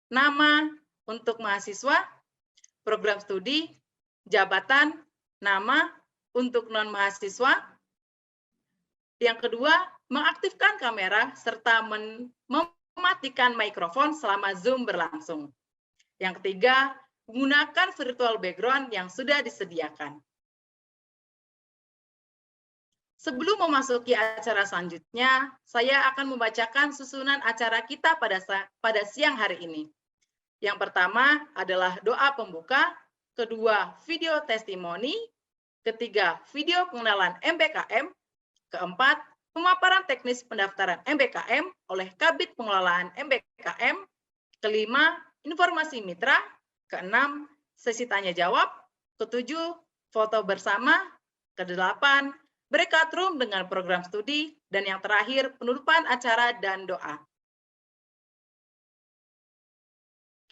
nama untuk mahasiswa, program studi, jabatan, nama untuk non-mahasiswa. Yang kedua, mengaktifkan kamera serta mematikan mikrofon selama Zoom berlangsung. Yang ketiga, menggunakan virtual background yang sudah disediakan. Sebelum memasuki acara selanjutnya, saya akan membacakan susunan acara kita pada siang hari ini. Yang pertama adalah doa pembuka, kedua video testimoni, ketiga video pengenalan MBKM, keempat pemaparan teknis pendaftaran MBKM oleh Kabid Pengelolaan MBKM, kelima informasi mitra, keenam sesi tanya jawab, ketujuh foto bersama, kedelapan breakout room dengan program studi, dan yang terakhir penutupan acara dan doa.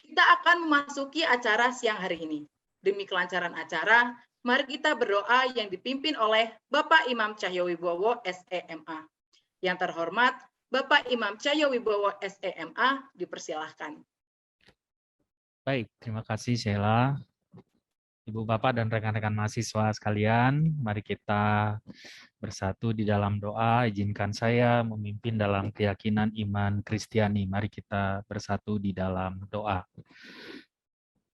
Kita akan memasuki acara siang hari ini. Demi kelancaran acara, mari kita berdoa yang dipimpin oleh Bapak Imam Cahyowibowo, SEMA. Yang terhormat, Bapak Imam Cahyowibowo, SEMA, dipersilahkan. Baik, terima kasih Sheila. Ibu Bapak dan rekan-rekan mahasiswa sekalian, mari kita bersatu di dalam doa. Izinkan saya memimpin dalam keyakinan iman Kristiani. Mari kita bersatu di dalam doa.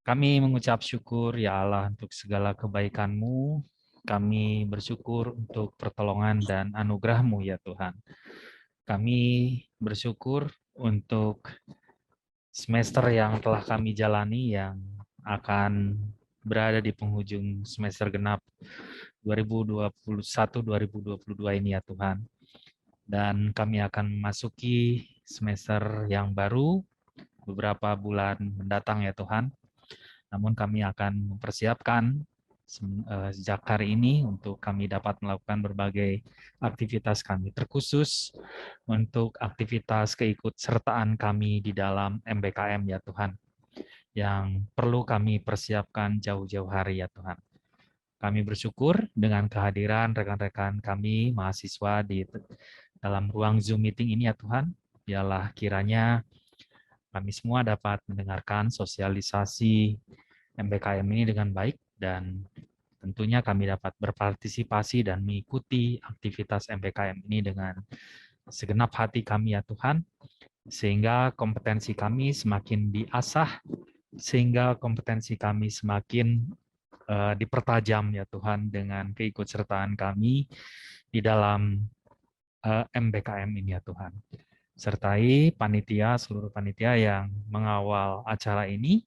Kami mengucap syukur ya Allah untuk segala kebaikan-Mu. Kami bersyukur untuk pertolongan dan anugerah-Mu ya Tuhan. Kami bersyukur untuk semester yang telah kami jalani yang akan berada di penghujung semester genap 2021-2022 ini ya Tuhan. Dan kami akan memasuki semester yang baru beberapa bulan mendatang ya Tuhan. Namun kami akan mempersiapkan sejak hari ini untuk kami dapat melakukan berbagai aktivitas kami, terkhusus untuk aktivitas keikutsertaan kami di dalam MBKM ya Tuhan, yang perlu kami persiapkan jauh-jauh hari ya Tuhan. Kami bersyukur dengan kehadiran rekan-rekan kami mahasiswa di dalam ruang Zoom meeting ini ya Tuhan. Biarlah kiranya kami semua dapat mendengarkan sosialisasi MBKM ini dengan baik dan tentunya kami dapat berpartisipasi dan mengikuti aktivitas MBKM ini dengan segenap hati kami ya Tuhan, sehingga kompetensi kami semakin diasah, sehingga kompetensi kami semakin dipertajam ya Tuhan dengan keikutsertaan kami di dalam MBKM ini ya Tuhan. Sertai panitia, seluruh panitia yang mengawal acara ini,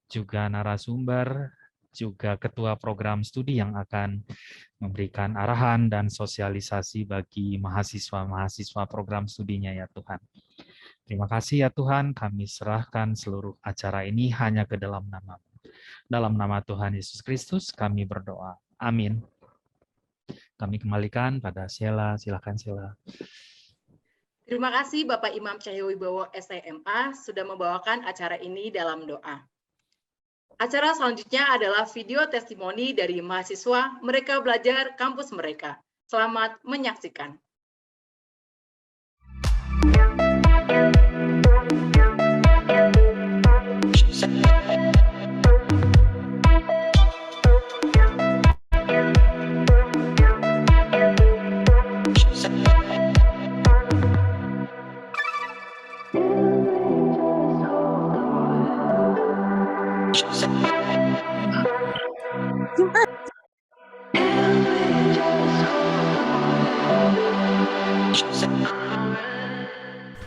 juga narasumber, juga ketua program studi yang akan memberikan arahan dan sosialisasi bagi mahasiswa-mahasiswa program studinya ya Tuhan. Terima kasih ya Tuhan, kami serahkan seluruh acara ini hanya ke dalam nama-Mu. Dalam nama Tuhan Yesus Kristus kami berdoa. Amin. Kami kembalikan pada Sheila. Silakan Sheila. Terima kasih Bapak Imam Cahyowibowo, SEMA, sudah membawakan acara ini dalam doa. Acara selanjutnya adalah video testimoni dari mahasiswa mereka belajar kampus mereka. Selamat menyaksikan.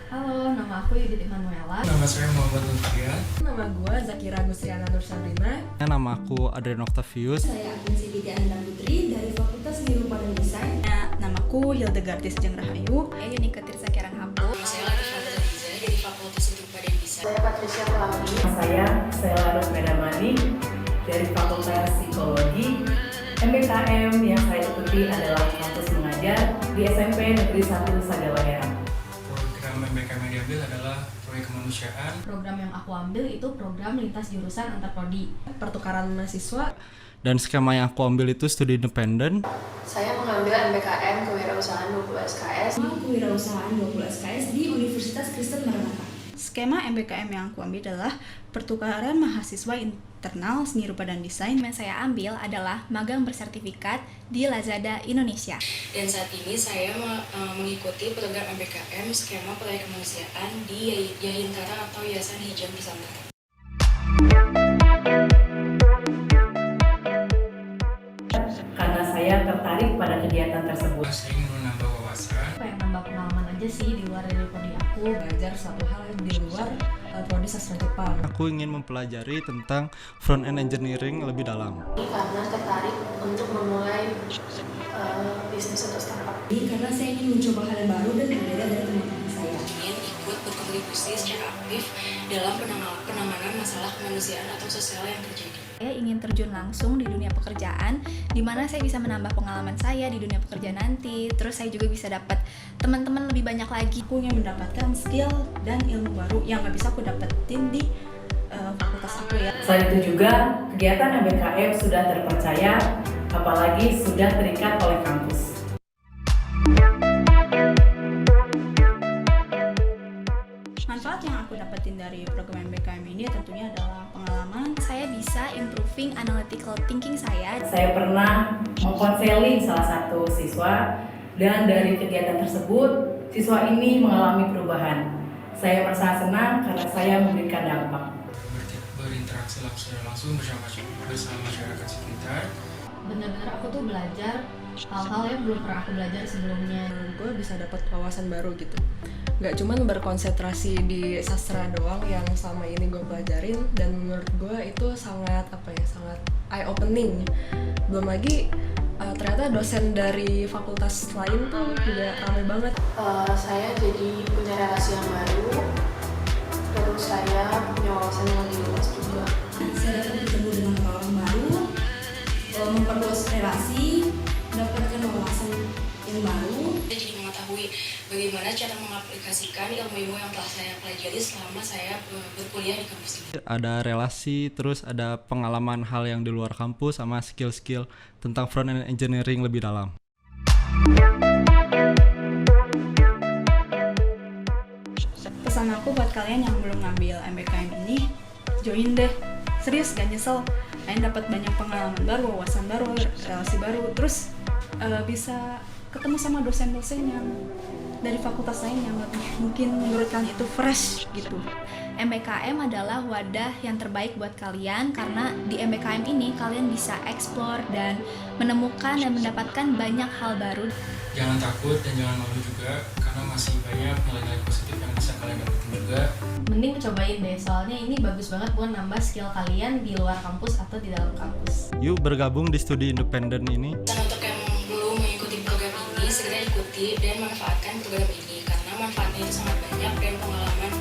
Halo, nama aku Yudit Emanuela. Nama saya Muhammad Lutfia. Nama gue Zakira Gustriana Nur Sabrina. Nama aku Adrian Octavius. Saya Agnes Sidiki Ananda Putri dari Fakultas Seni Rupa dan Desain. Namaku Hildegardis Jeng Rahayu. Saya Yunika Tirsa Kerang Hampo. Saya Latifah Riza dari Fakultas Seni Rupa dan Desain. Saya Patricia Pelami. Saya Stella Rusmedamani dari Fakultas Psikologi. MBKM yang saya ikuti adalah kampus mengajar di SMP Negeri 1 Sadawaheran. Program MBKM yang diambil adalah proyek kemanusiaan. Program yang aku ambil itu program lintas jurusan antar prodi. Pertukaran mahasiswa. Dan skema yang aku ambil itu studi independen. Saya mengambil MBKM Kewirausahaan 20 SKS. Kewirausahaan 20 SKS di Universitas Kristen Maranatha. Skema MBKM yang aku ambil adalah pertukaran mahasiswa internal seni rupa dan desain. Yang saya ambil adalah magang bersertifikat di Lazada Indonesia. Dan saat ini saya mengikuti program MBKM skema proyek kemanusiaan di Yahintara atau Yayasan Hijab Nusantara. Karena saya tertarik pada kegiatan tersebut. Saya ingin menambah wawasan. Pengen nambah pengalaman aja sih di luar dari prodi aku. Belajar suatu hal di luar prodi sastra Jepang. Aku ingin mempelajari tentang front end engineering lebih dalam. Karena tertarik untuk memulai bisnis atau startup. Karena saya ingin mencoba hal yang baru dan berbeda dari teman-teman saya. Ingin ikut berkontribusi secara aktif dalam penanganan masalah kemanusiaan atau sosial yang terjadi. Saya ingin terjun langsung di dunia pekerjaan, di mana saya bisa menambah pengalaman saya di dunia pekerjaan nanti. Terus saya juga bisa dapat teman-teman lebih banyak lagi. Aku ingin mendapatkan skill dan ilmu baru yang gak bisa aku dapetin di fakultas aku ya. Selain itu juga, kegiatan MBKM sudah terpercaya, apalagi sudah terikat oleh kampus. Manfaat yang aku dapetin dari program MBKM ini tentunya adalah pengalaman. Saya bisa improving analytical thinking saya. Saya pernah mengkonseling salah satu siswa, dan dari kegiatan tersebut, siswa ini mengalami perubahan. Saya merasa senang karena saya memberikan dampak. Berinteraksi langsung bersama masyarakat sekitar. Benar-benar aku tuh belajar hal-hal yang belum pernah aku belajar sebelumnya. Gue bisa dapat wawasan baru gitu. Gak cuman berkonsentrasi di sastra doang yang selama ini gue pelajarin, dan menurut gue itu sangat eye opening. Belum lagi ternyata dosen dari fakultas lain tuh juga ramai banget. Saya jadi punya relasi yang baru, terus saya punya wawasan yang lebih luas juga. Saya dapat bertemu dengan orang baru, memperluas relasi, mendapatkan wawasan yang baru. Saya jadi mengetahui bagaimana cara mengaplikasikan ilmu-ilmu yang telah saya pelajari selama saya berkuliah di kampus ini. Ada relasi, terus ada pengalaman hal yang di luar kampus sama skill-skill tentang front end engineering lebih dalam. Pesan aku buat kalian yang belum ngambil MBKM ini, join deh. Serius, gak nyesel. Kalian dapat banyak pengalaman baru, wawasan baru, relasi baru, terus bisa ketemu sama dosen-dosen yang dari fakultas lain yang mungkin menurut kalian itu fresh gitu. MBKM adalah wadah yang terbaik buat kalian, karena di MBKM ini kalian bisa explore dan menemukan dan mendapatkan banyak hal baru. Jangan takut dan jangan malu juga, karena masih banyak nilai-nilai positif yang bisa kalian dapetin juga. Mending cobain deh, soalnya ini bagus banget buat nambah skill kalian di luar kampus atau di dalam kampus. Yuk bergabung di studi independen ini. Dan untuk yang belum mengikuti program ini, segera ikuti dan manfaatkan program ini, karena manfaatnya itu sangat banyak dan pengalaman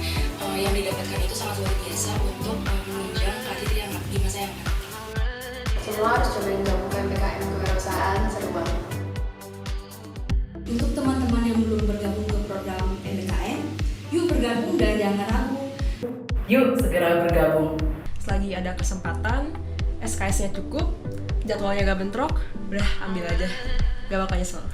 yang didapatkan itu sangat luar biasa untuk menunjang karir yang di masa yang akan datang. Semua harus cobain gabung ke MBKM kewirausahaan, seru banget. Untuk teman-teman yang belum bergabung ke program MBKM, yuk bergabung dan jangan ragu. Yuk segera bergabung. Selagi ada kesempatan, SKS-nya cukup, jadwalnya gak bentrok, udah ambil aja, gak bakal nyesel.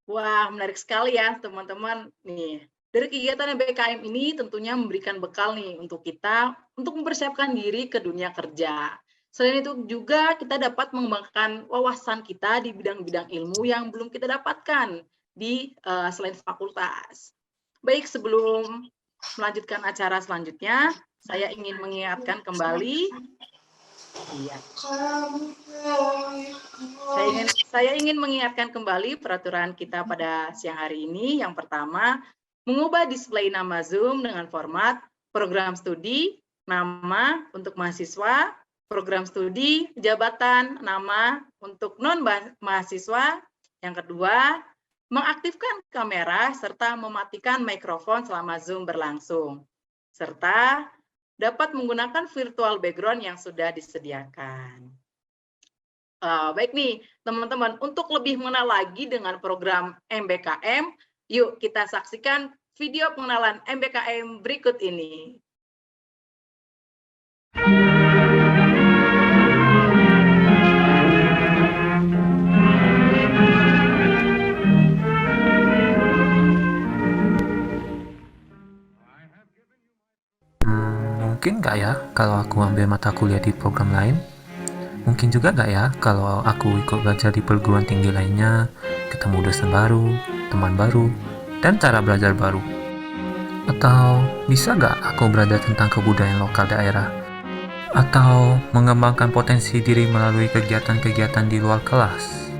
Wah, menarik sekali ya teman-teman. Nih, dari kegiatan MBKM ini tentunya memberikan bekal nih untuk kita untuk mempersiapkan diri ke dunia kerja. Selain itu juga kita dapat mengembangkan wawasan kita di bidang-bidang ilmu yang belum kita dapatkan di selain fakultas. Baik, sebelum melanjutkan acara selanjutnya, saya ingin mengingatkan kembali. Saya ingin mengingatkan kembali peraturan kita pada siang hari ini. Yang pertama, mengubah display nama Zoom dengan format program studi, nama untuk mahasiswa, program studi, jabatan, nama untuk non-mahasiswa. Yang kedua, mengaktifkan kamera serta mematikan mikrofon selama Zoom berlangsung. Serta dapat menggunakan virtual background yang sudah disediakan. Baik nih, teman-teman, untuk lebih mengenal lagi dengan program MBKM, yuk kita saksikan video pengenalan MBKM berikut ini. Mungkin nggak ya kalau aku ambil mata kuliah di program lain? Mungkin juga nggak ya kalau aku ikut belajar di perguruan tinggi lainnya, ketemu dosen baru, teman baru, dan cara belajar baru? Atau bisa nggak aku belajar tentang kebudayaan lokal daerah? Atau mengembangkan potensi diri melalui kegiatan-kegiatan di luar kelas?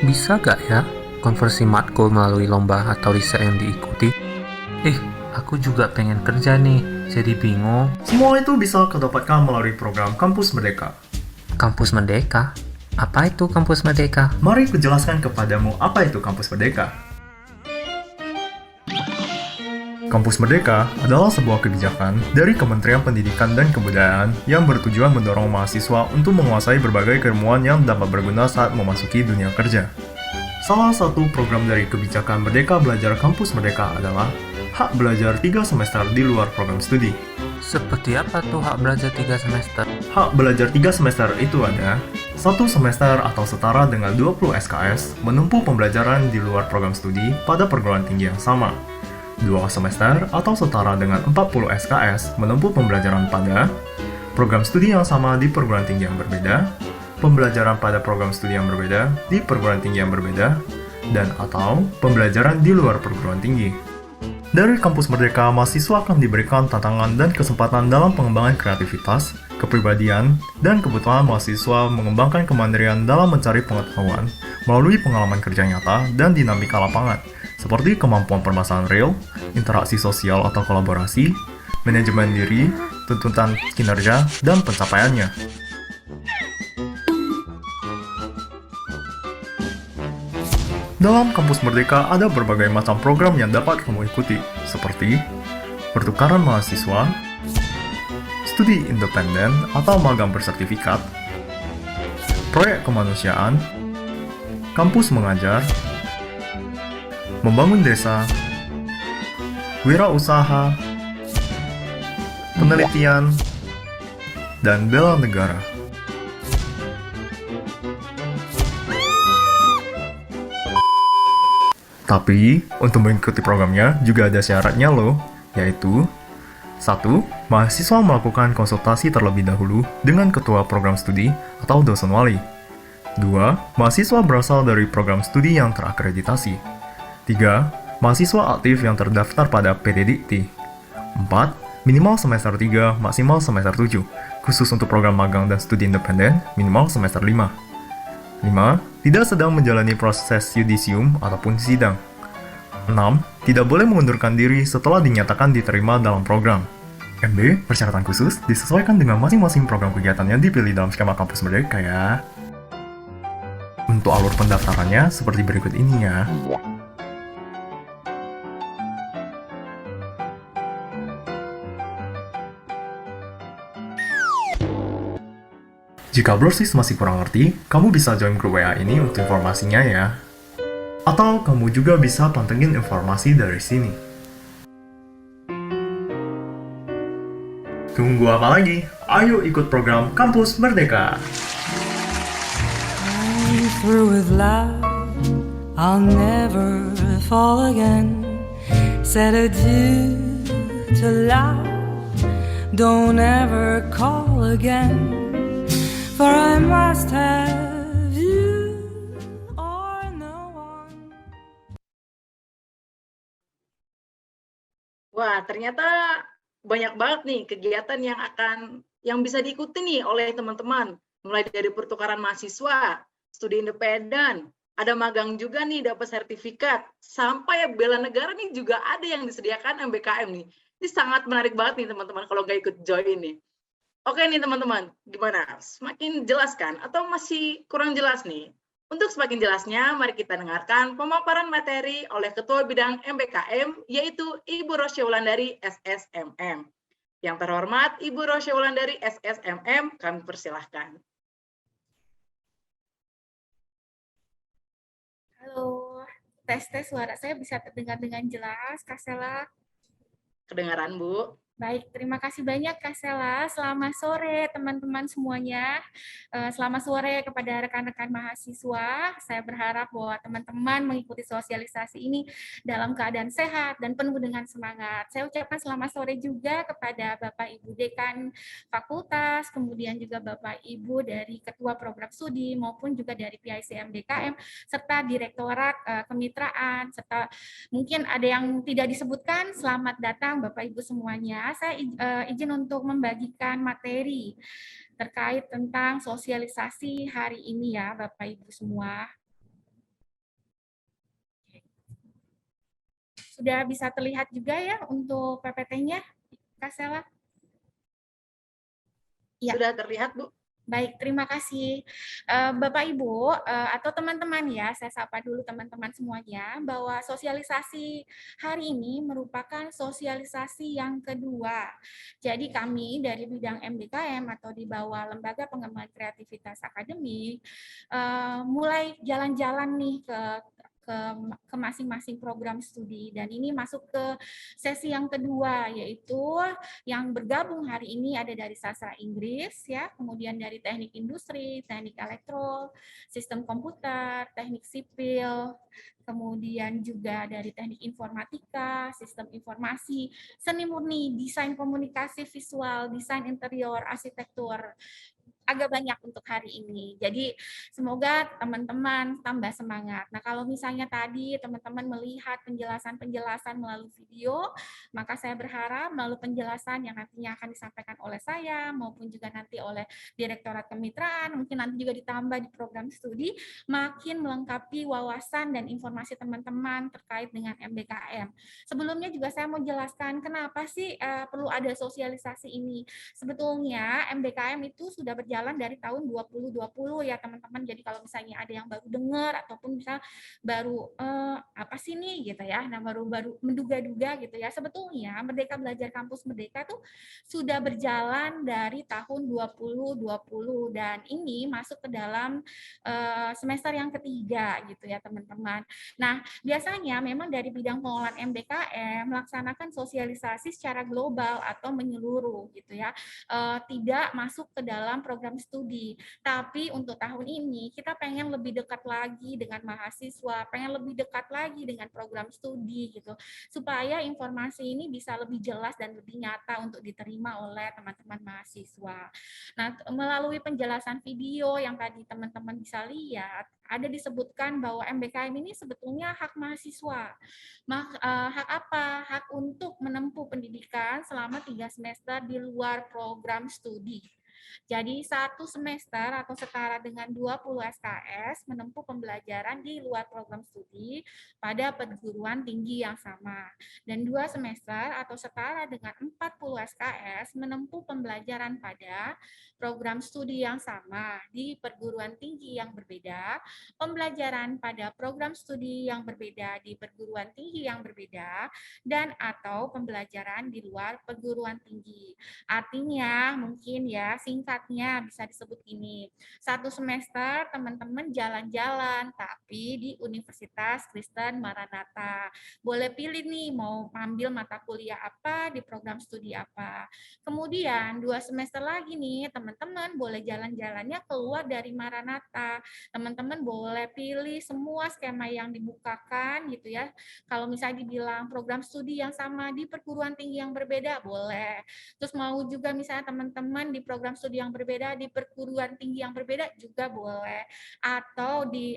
Bisa nggak ya konversi matkul melalui lomba atau riset yang diikuti? Aku juga pengen kerja nih, jadi bingung. Semua itu bisa kudapatkan melalui program Kampus Merdeka. Kampus Merdeka? Apa itu Kampus Merdeka? Mari kujelaskan kepadamu apa itu Kampus Merdeka. Kampus Merdeka adalah sebuah kebijakan dari Kementerian Pendidikan dan Kebudayaan yang bertujuan mendorong mahasiswa untuk menguasai berbagai keilmuan yang dapat berguna saat memasuki dunia kerja. Salah satu program dari kebijakan Merdeka Belajar Kampus Merdeka adalah hak belajar 3 semester di luar program studi. Seperti apa tuh hak belajar 3 semester? Hak belajar 3 semester itu ada 1 semester atau setara dengan 20 SKS menempuh pembelajaran di luar program studi pada perguruan tinggi yang sama. 2 semester atau setara dengan 40 SKS menempuh pembelajaran pada program studi yang sama di perguruan tinggi yang berbeda, pembelajaran pada program studi yang berbeda di perguruan tinggi yang berbeda, dan atau pembelajaran di luar perguruan tinggi. Dari Kampus Merdeka, mahasiswa akan diberikan tantangan dan kesempatan dalam pengembangan kreativitas, kepribadian, dan kebutuhan mahasiswa mengembangkan kemandirian dalam mencari pengetahuan melalui pengalaman kerja nyata dan dinamika lapangan, seperti kemampuan permasalahan real, interaksi sosial atau kolaborasi, manajemen diri, tuntutan kinerja, dan pencapaiannya. Dalam Kampus Merdeka ada berbagai macam program yang dapat kamu ikuti, seperti pertukaran mahasiswa, studi independen atau magang bersertifikat, proyek kemanusiaan, kampus mengajar, membangun desa, wirausaha, penelitian, dan bela negara. Tapi, untuk mengikuti programnya juga ada syaratnya loh, yaitu 1. Mahasiswa melakukan konsultasi terlebih dahulu dengan ketua program studi atau dosen wali. 2. Mahasiswa berasal dari program studi yang terakreditasi. 3. Mahasiswa aktif yang terdaftar pada PDDikti. 4. Minimal semester 3, maksimal semester 7. Khusus untuk program magang dan studi independen, minimal semester 5. 5. Tidak sedang menjalani proses yudisium ataupun sidang. 6. Tidak boleh mengundurkan diri setelah dinyatakan diterima dalam program. MB, persyaratan khusus disesuaikan dengan masing-masing program kegiatan yang dipilih dalam skema Kampus Merdeka ya. Untuk alur pendaftarannya seperti berikut ini ya. Jika Brosis masih kurang ngerti, kamu bisa join grup WA ini untuk informasinya ya. Atau kamu juga bisa pantengin informasi dari sini. Tunggu apa lagi? Ayo ikut program Kampus Merdeka! I'm through with love, I'll never fall again. Said adieu to love, don't ever call again. For I must have you or no one. Wah, ternyata banyak banget nih kegiatan yang bisa diikuti nih oleh teman-teman. Mulai dari pertukaran mahasiswa, studi independen, ada magang juga nih dapat sertifikat, sampai bela negara nih juga ada yang disediakan MBKM nih. Ini sangat menarik banget nih teman-teman kalau nggak ikut join nih. Oke nih teman-teman, gimana? Semakin jelas kan? Atau masih kurang jelas nih? Untuk semakin jelasnya, mari kita dengarkan pemaparan materi oleh Ketua Bidang MBKM, yaitu Ibu Rosya Wulandari, SSMM. Yang terhormat, Ibu Rosya Wulandari, SSMM, kami persilahkan. Halo, tes suara saya bisa terdengar dengan jelas, Kak Sela? Kedengaran, Bu. Baik, terima kasih banyak Kak Sela. Selamat sore teman-teman semuanya. Selamat sore kepada rekan-rekan mahasiswa. Saya berharap bahwa teman-teman mengikuti sosialisasi ini dalam keadaan sehat dan penuh dengan semangat. Saya ucapkan selamat sore juga kepada Bapak Ibu Dekan Fakultas, kemudian juga Bapak Ibu dari Ketua Program Studi maupun juga dari PIC MDKM, serta Direktorat Kemitraan, serta mungkin ada yang tidak disebutkan. Selamat datang Bapak Ibu semuanya. Saya izin untuk membagikan materi terkait tentang sosialisasi hari ini ya Bapak Ibu semua. Sudah bisa terlihat juga ya untuk PPT-nya, Kak Sela? Ya. Sudah terlihat, Bu. Baik, terima kasih. Bapak Ibu atau teman-teman ya, saya sapa dulu teman-teman semuanya, bahwa sosialisasi hari ini merupakan sosialisasi yang kedua. Jadi kami dari bidang MBKM atau di bawah Lembaga Pengembangan Kreativitas Akademik, mulai jalan-jalan nih ke masing-masing program studi, dan ini masuk ke sesi yang kedua, yaitu yang bergabung hari ini ada dari sastra Inggris ya, kemudian dari teknik industri, teknik elektro, sistem komputer, teknik sipil, kemudian juga dari teknik informatika, sistem informasi, seni murni, desain komunikasi visual, desain interior, arsitektur. Agak banyak untuk hari ini. Jadi semoga teman-teman tambah semangat. Nah, kalau misalnya tadi teman-teman melihat penjelasan-penjelasan melalui video, maka saya berharap melalui penjelasan yang nantinya akan disampaikan oleh saya maupun juga nanti oleh Direktorat Kemitraan, mungkin nanti juga ditambah di program studi, makin melengkapi wawasan dan informasi teman-teman terkait dengan MBKM. Sebelumnya juga saya mau jelaskan kenapa sih perlu ada sosialisasi ini. Sebetulnya MBKM itu sudah berjalan dari tahun 2020 ya teman-teman. Jadi kalau misalnya ada yang baru dengar ataupun misalnya baru apa sih nih gitu ya, nah baru menduga-duga gitu ya. Sebetulnya Merdeka Belajar Kampus Merdeka tuh sudah berjalan dari tahun 2020 dan ini masuk ke dalam semester yang ketiga gitu ya teman-teman. Nah, biasanya memang dari bidang pengelolaan MBKM melaksanakan sosialisasi secara global atau menyeluruh gitu ya. Tidak masuk ke dalam program studi. Tapi untuk tahun ini kita pengen lebih dekat lagi dengan mahasiswa, pengen lebih dekat lagi dengan program studi gitu, supaya informasi ini bisa lebih jelas dan lebih nyata untuk diterima oleh teman-teman mahasiswa. Nah, melalui penjelasan video yang tadi teman-teman bisa lihat, ada disebutkan bahwa MBKM ini sebetulnya hak mahasiswa. Hak apa? Hak untuk menempuh pendidikan selama 3 semester di luar program studi. Jadi 1 semester atau setara dengan 20 SKS menempuh pembelajaran di luar program studi pada perguruan tinggi yang sama. Dan 2 semester atau setara dengan 40 SKS menempuh pembelajaran pada program studi yang sama di perguruan tinggi yang berbeda, pembelajaran pada program studi yang berbeda di perguruan tinggi yang berbeda, dan atau pembelajaran di luar perguruan tinggi. Artinya mungkin ya singkatnya bisa disebut gini, 1 semester teman-teman jalan-jalan tapi di Universitas Kristen Maranatha. Boleh pilih nih mau ambil mata kuliah apa di program studi apa. Kemudian 2 semester lagi nih teman-teman boleh jalan-jalannya keluar dari Maranatha. Teman-teman boleh pilih semua skema yang dibukakan gitu ya. Kalau misalnya dibilang program studi yang sama di perguruan tinggi yang berbeda boleh. Terus mau juga misalnya teman-teman di program studi yang berbeda di perguruan tinggi yang berbeda juga boleh, atau di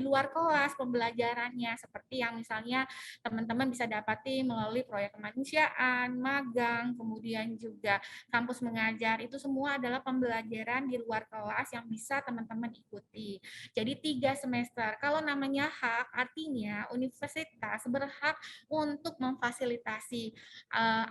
luar kelas pembelajarannya seperti yang misalnya teman-teman bisa dapati melalui proyek kemanusiaan, magang, kemudian juga kampus mengajar. Itu semua adalah pembelajaran di luar kelas yang bisa teman-teman ikuti. Jadi 3 semester. Kalau namanya hak, artinya universitas berhak untuk memfasilitasi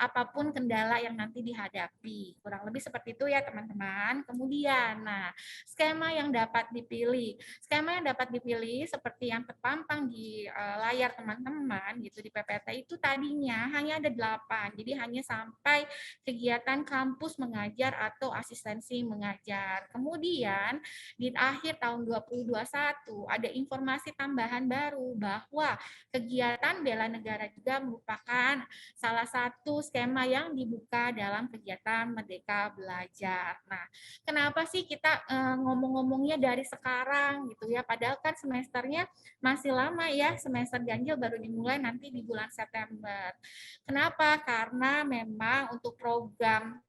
apapun kendala yang nanti dihadapi. Kurang lebih seperti itu ya teman-teman. Kemudian, nah, skema yang dapat dipilih. Skema yang dapat dipilih seperti yang terpampang di layar teman-teman gitu di PPT itu tadinya hanya ada 8. Jadi hanya sampai kegiatan kampus mengajar atau asistensi mengajar. Kemudian di akhir tahun 2021 ada informasi tambahan baru bahwa kegiatan bela negara juga merupakan salah satu skema yang dibuka dalam kegiatan Merdeka Belajar. Nah, kenapa sih kita ngomong-ngomongnya dari sekarang gitu ya? Padahal kan semesternya masih lama ya, semester ganjil baru dimulai nanti di bulan September. Kenapa? Karena memang untuk program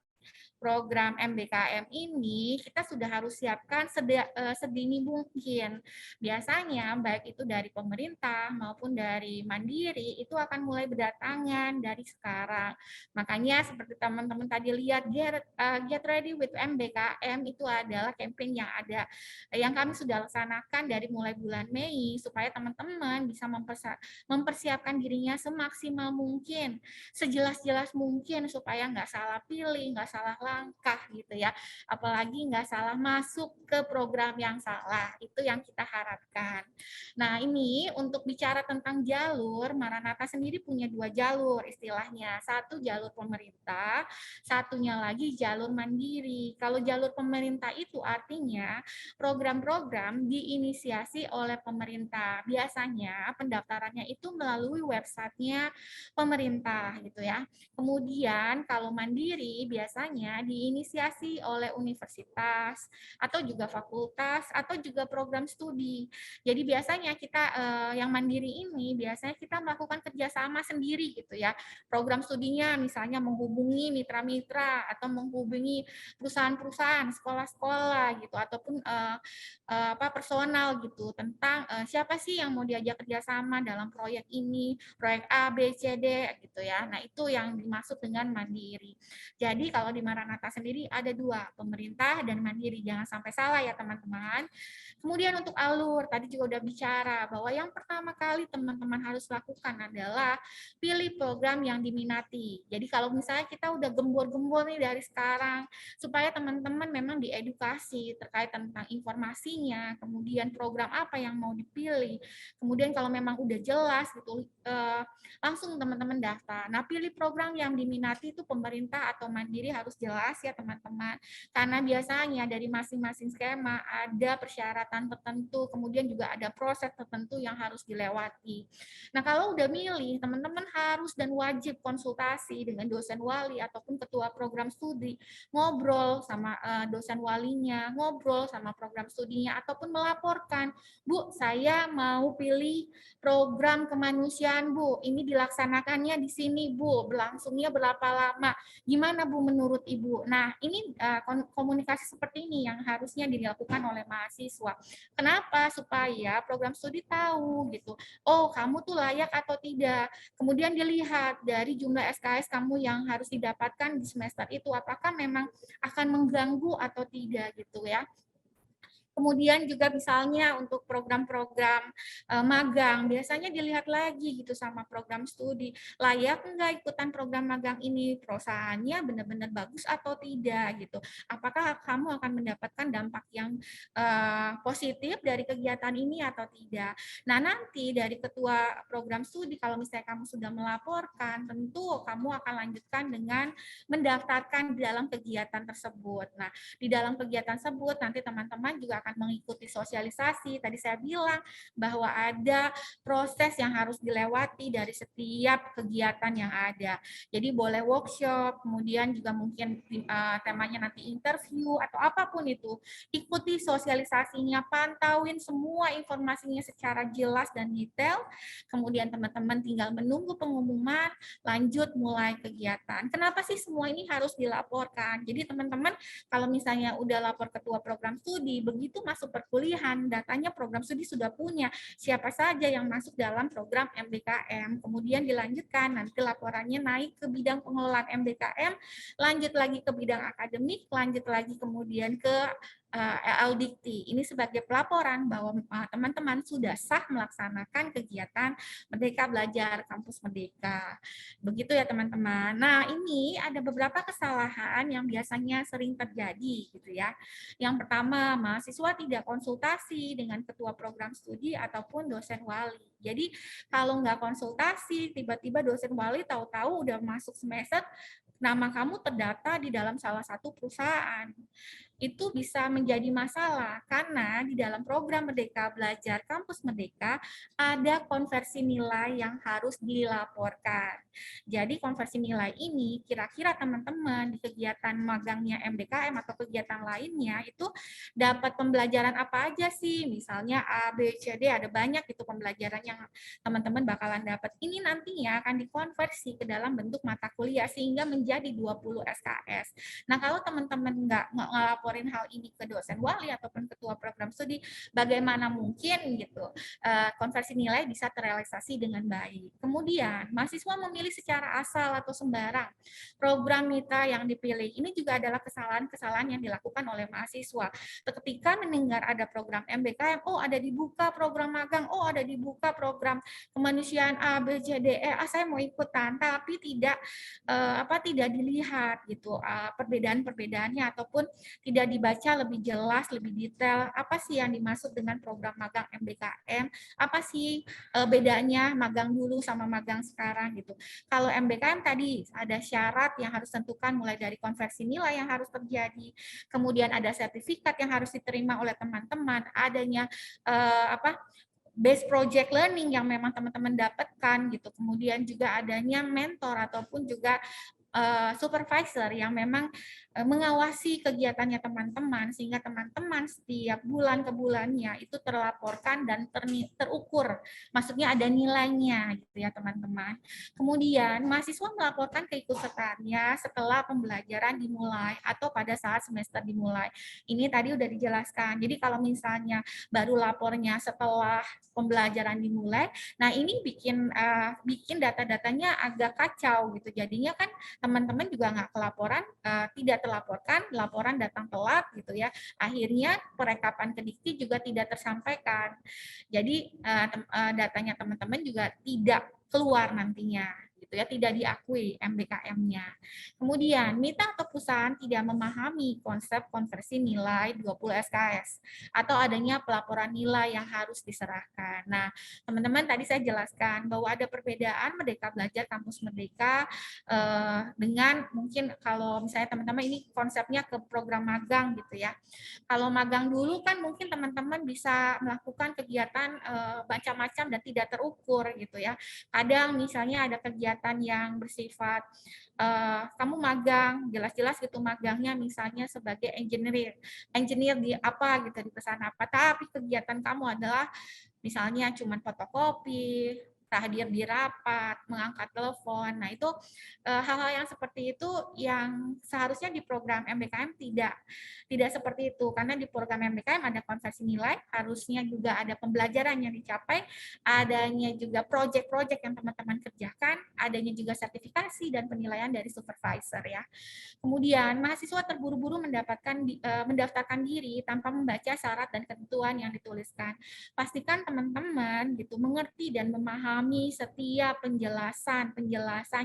MBKM ini kita sudah harus siapkan sedini mungkin. Biasanya baik itu dari pemerintah maupun dari mandiri itu akan mulai berdatangan dari sekarang. Makanya seperti teman-teman tadi lihat Get Ready with MBKM itu adalah campaign yang kami sudah laksanakan dari mulai bulan Mei supaya teman-teman bisa mempersiapkan dirinya semaksimal mungkin, sejelas-jelas mungkin supaya nggak salah pilih, nggak salah langkah gitu ya, apalagi nggak salah masuk ke program yang salah, itu yang kita harapkan. Nah ini untuk bicara tentang jalur, Maranatha sendiri punya 2 jalur istilahnya, satu jalur pemerintah, satunya lagi jalur mandiri. Kalau jalur pemerintah itu artinya program-program diinisiasi oleh pemerintah, biasanya pendaftarannya itu melalui websitenya pemerintah gitu ya. Kemudian kalau mandiri biasanya diinisiasi oleh universitas atau juga fakultas atau juga program studi. Jadi biasanya kita yang mandiri ini biasanya kita melakukan kerjasama sendiri gitu ya. Program studinya misalnya menghubungi mitra-mitra atau menghubungi perusahaan-perusahaan, sekolah-sekolah gitu ataupun personal gitu tentang siapa sih yang mau diajak kerjasama dalam proyek ini, proyek A, B, C, D gitu ya. Nah itu yang dimaksud dengan mandiri. Jadi kalau di Maranatha sendiri ada 2, pemerintah dan mandiri. Jangan sampai salah ya teman-teman. Kemudian untuk alur, tadi juga udah bicara bahwa yang pertama kali teman-teman harus lakukan adalah pilih program yang diminati. Jadi kalau misalnya kita udah gembor-gembor nih dari sekarang, supaya teman-teman memang diedukasi terkait tentang informasinya, kemudian program apa yang mau dipilih, kemudian kalau memang udah jelas gitu, langsung teman-teman daftar. Nah, pilih program yang diminati itu pemerintah atau mandiri harus jelas ya teman-teman, karena biasanya dari masing-masing skema ada persyaratan tertentu, kemudian juga ada proses tertentu yang harus dilewati. Nah, kalau udah milih, teman-teman harus dan wajib konsultasi dengan dosen wali ataupun ketua program studi, ngobrol sama dosen walinya, ngobrol sama program studinya, ataupun melaporkan, Bu, saya mau pilih program kemanusiaan, Bu, ini dilaksanakannya di sini, Bu, berlangsungnya berapa lama, gimana Bu menurut Ibu? Nah, ini komunikasi seperti ini yang harusnya dilakukan oleh mahasiswa. Kenapa? Supaya program studi tahu gitu, oh kamu tuh layak atau tidak. Kemudian dilihat dari jumlah SKS kamu yang harus didapatkan di semester itu, apakah memang akan mengganggu atau tidak gitu ya. Kemudian juga misalnya untuk program-program magang, biasanya dilihat lagi gitu sama program studi, layak enggak ikutan program magang ini, perusahaannya benar-benar bagus atau tidak gitu. Apakah kamu akan mendapatkan dampak yang positif dari kegiatan ini atau tidak. Nah nanti dari ketua program studi, kalau misalnya kamu sudah melaporkan, tentu kamu akan lanjutkan dengan mendaftarkan di dalam kegiatan tersebut. Nah di dalam kegiatan tersebut nanti teman-teman juga misalkan mengikuti sosialisasi, tadi saya bilang bahwa ada proses yang harus dilewati dari setiap kegiatan yang ada. Jadi boleh workshop, kemudian juga mungkin temanya nanti interview atau apapun itu. Ikuti sosialisasinya, pantauin semua informasinya secara jelas dan detail. Kemudian teman-teman tinggal menunggu pengumuman, lanjut mulai kegiatan. Kenapa sih semua ini harus dilaporkan? Jadi teman-teman kalau misalnya udah lapor ketua program studi, begitu masuk perkuliahan, datanya program studi sudah punya siapa saja yang masuk dalam program MBKM. Kemudian dilanjutkan, nanti laporannya naik ke bidang pengelolaan MBKM, lanjut lagi ke bidang akademik, lanjut lagi kemudian ke LDikti. Ini sebagai pelaporan bahwa teman-teman sudah sah melaksanakan kegiatan Merdeka Belajar Kampus Merdeka. Begitu ya teman-teman. Nah, ini ada beberapa kesalahan yang biasanya sering terjadi gitu ya. Yang pertama, mahasiswa tidak konsultasi dengan ketua program studi ataupun dosen wali. Jadi kalau nggak konsultasi, tiba-tiba dosen wali tahu-tahu udah masuk semester, nama kamu terdata di dalam salah satu perusahaan. Itu bisa menjadi masalah karena di dalam program Merdeka Belajar Kampus Merdeka ada konversi nilai yang harus dilaporkan. Jadi konversi nilai ini kira-kira teman-teman di kegiatan magangnya MBKM atau kegiatan lainnya itu dapat pembelajaran apa aja sih? Misalnya A, B, C, D, ada banyak itu pembelajaran yang teman-teman bakalan dapat. Ini nantinya akan dikonversi ke dalam bentuk mata kuliah sehingga menjadi 20 SKS. Nah, kalau teman-teman nggak ngelaporin hal ini ke dosen wali ataupun ketua program studi, bagaimana mungkin gitu konversi nilai bisa terrealisasi dengan baik. Kemudian, mahasiswa memilih secara asal atau sembarang program mitra yang dipilih. Ini juga adalah kesalahan-kesalahan yang dilakukan oleh mahasiswa. Ketika mendengar ada program MBKM, oh ada dibuka program magang, oh ada dibuka program kemanusiaan A, B, C, D, E, saya mau ikutan, tapi tidak dilihat gitu perbedaan-perbedaannya ataupun tidak dibaca lebih jelas, lebih detail apa sih yang dimaksud dengan program magang MBKM, apa sih bedanya magang dulu sama magang sekarang gitu. Kalau MBKM tadi ada syarat yang harus tentukan mulai dari konversi nilai yang harus terjadi, kemudian ada sertifikat yang harus diterima oleh teman-teman, adanya base project learning yang memang teman-teman dapatkan gitu. Kemudian juga adanya mentor ataupun juga supervisor yang memang mengawasi kegiatannya teman-teman sehingga teman-teman setiap bulan ke bulannya itu terlaporkan dan terukur. Maksudnya ada nilainya gitu ya teman-teman. Kemudian mahasiswa melaporkan keikutsertaannya setelah pembelajaran dimulai atau pada saat semester dimulai. Ini tadi udah dijelaskan. Jadi kalau misalnya baru lapornya setelah pembelajaran dimulai, nah ini bikin data-datanya agak kacau gitu. Jadinya kan teman-teman juga nggak kelaporan, tidak terlaporkan, laporan datang telat gitu ya. Akhirnya perekapan ke Dikti juga tidak tersampaikan. Jadi datanya teman-teman juga tidak keluar nantinya. Gitu ya, tidak diakui MBKM-nya. Kemudian, mitra atau perusahaan tidak memahami konsep konversi nilai 20 SKS atau adanya pelaporan nilai yang harus diserahkan. Nah, teman-teman tadi saya jelaskan bahwa ada perbedaan Merdeka Belajar Kampus Merdeka dengan mungkin kalau misalnya teman-teman ini konsepnya ke program magang gitu ya. Kalau magang dulu kan mungkin teman-teman bisa melakukan kegiatan macam-macam dan tidak terukur gitu ya. Kadang misalnya ada kegiatan yang bersifat kamu magang, jelas-jelas gitu magangnya misalnya sebagai engineer di apa gitu di perusahaan apa, tapi kegiatan kamu adalah misalnya cuman fotokopi, hadir di rapat, mengangkat telepon. Nah, itu hal-hal yang seperti itu yang seharusnya di program MBKM tidak seperti itu. Karena di program MBKM ada konversi nilai, harusnya juga ada pembelajaran yang dicapai, adanya juga proyek-proyek yang teman-teman kerjakan, adanya juga sertifikasi dan penilaian dari supervisor ya. Kemudian, mahasiswa terburu-buru mendaftarkan diri tanpa membaca syarat dan ketentuan yang dituliskan. Pastikan teman-teman gitu mengerti dan memahami setiap penjelasan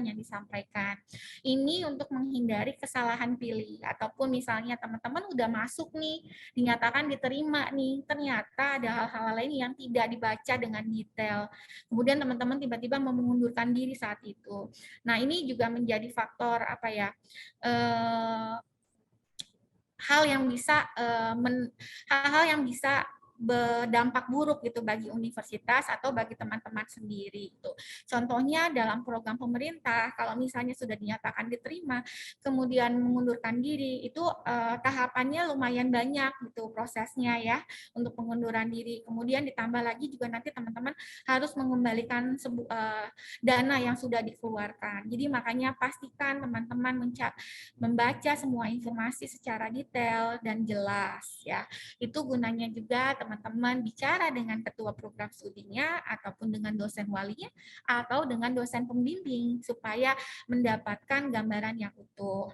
yang disampaikan. Ini untuk menghindari kesalahan pilih ataupun misalnya teman-teman udah masuk nih, dinyatakan diterima nih, ternyata ada hal-hal lain yang tidak dibaca dengan detail. Kemudian teman-teman tiba-tiba mau mengundurkan diri saat itu. Nah, ini juga menjadi faktor hal yang bisa hal-hal yang bisa berdampak buruk gitu bagi universitas atau bagi teman-teman sendiri itu. Contohnya dalam program pemerintah, kalau misalnya sudah dinyatakan diterima, kemudian mengundurkan diri, itu tahapannya lumayan banyak gitu prosesnya ya untuk pengunduran diri. Kemudian ditambah lagi juga nanti teman-teman harus mengembalikan dana yang sudah dikeluarkan. Jadi makanya pastikan teman-teman membaca semua informasi secara detail dan jelas ya. Itu gunanya juga teman-teman bicara dengan ketua program studinya ataupun dengan dosen walinya atau dengan dosen pembimbing supaya mendapatkan gambaran yang utuh.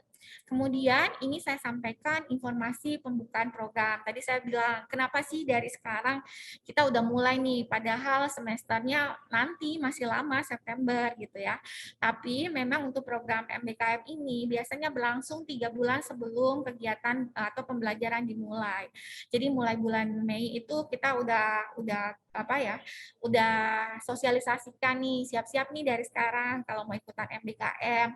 Kemudian ini saya sampaikan informasi pembukaan program. Tadi saya bilang, kenapa sih dari sekarang kita udah mulai nih, padahal semesternya nanti masih lama, September gitu ya. Tapi memang untuk program MBKM ini biasanya berlangsung 3 bulan sebelum kegiatan atau pembelajaran dimulai. Jadi mulai bulan Mei itu kita udah sosialisasikan nih, siap-siap nih dari sekarang kalau mau ikutan MBKM,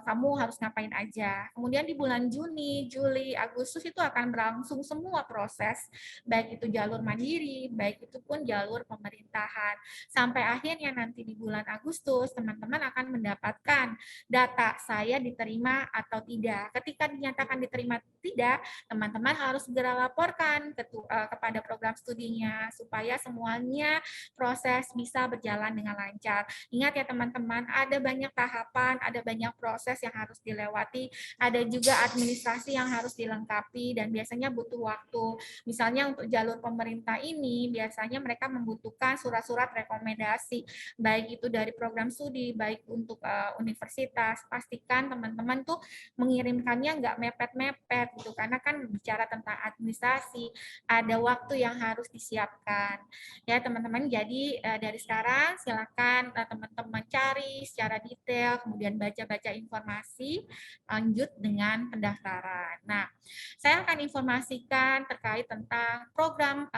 kamu harus ngapain aja. Kemudian di bulan Juni, Juli, Agustus itu akan berlangsung semua proses, baik itu jalur mandiri, baik itu pun jalur pemerintahan. Sampai akhirnya nanti di bulan Agustus, teman-teman akan mendapatkan data saya diterima atau tidak. Ketika dinyatakan diterima tidak, teman-teman harus segera laporkan kepada program studinya, supaya semuanya proses bisa berjalan dengan lancar. Ingat ya teman-teman, ada banyak tahapan, ada banyak proses yang harus dilewati, ada juga administrasi yang harus dilengkapi dan biasanya butuh waktu. Misalnya untuk jalur pemerintah ini biasanya mereka membutuhkan surat-surat rekomendasi, baik itu dari program studi, baik untuk universitas. Pastikan teman-teman tuh mengirimkannya nggak mepet-mepet gitu, karena kan bicara tentang administrasi, ada waktu yang harus disiapkan. Ya teman-teman, jadi dari sekarang silakan teman-teman cari secara detail, kemudian baca-baca informasi, lanjut dengan pendaftaran. Nah, saya akan informasikan terkait tentang program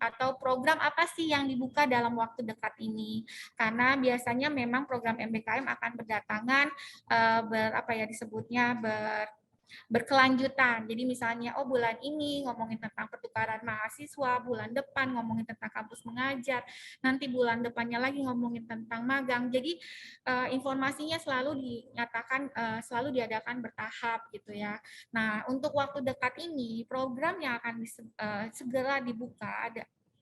atau program apa sih yang dibuka dalam waktu dekat ini. Karena biasanya memang program MBKM akan berdatangan berkelanjutan. Jadi misalnya, bulan ini ngomongin tentang pertukaran mahasiswa, bulan depan ngomongin tentang kampus mengajar, nanti bulan depannya lagi ngomongin tentang magang. Jadi informasinya selalu diadakan bertahap gitu ya. Nah, untuk waktu dekat ini, program yang akan segera dibuka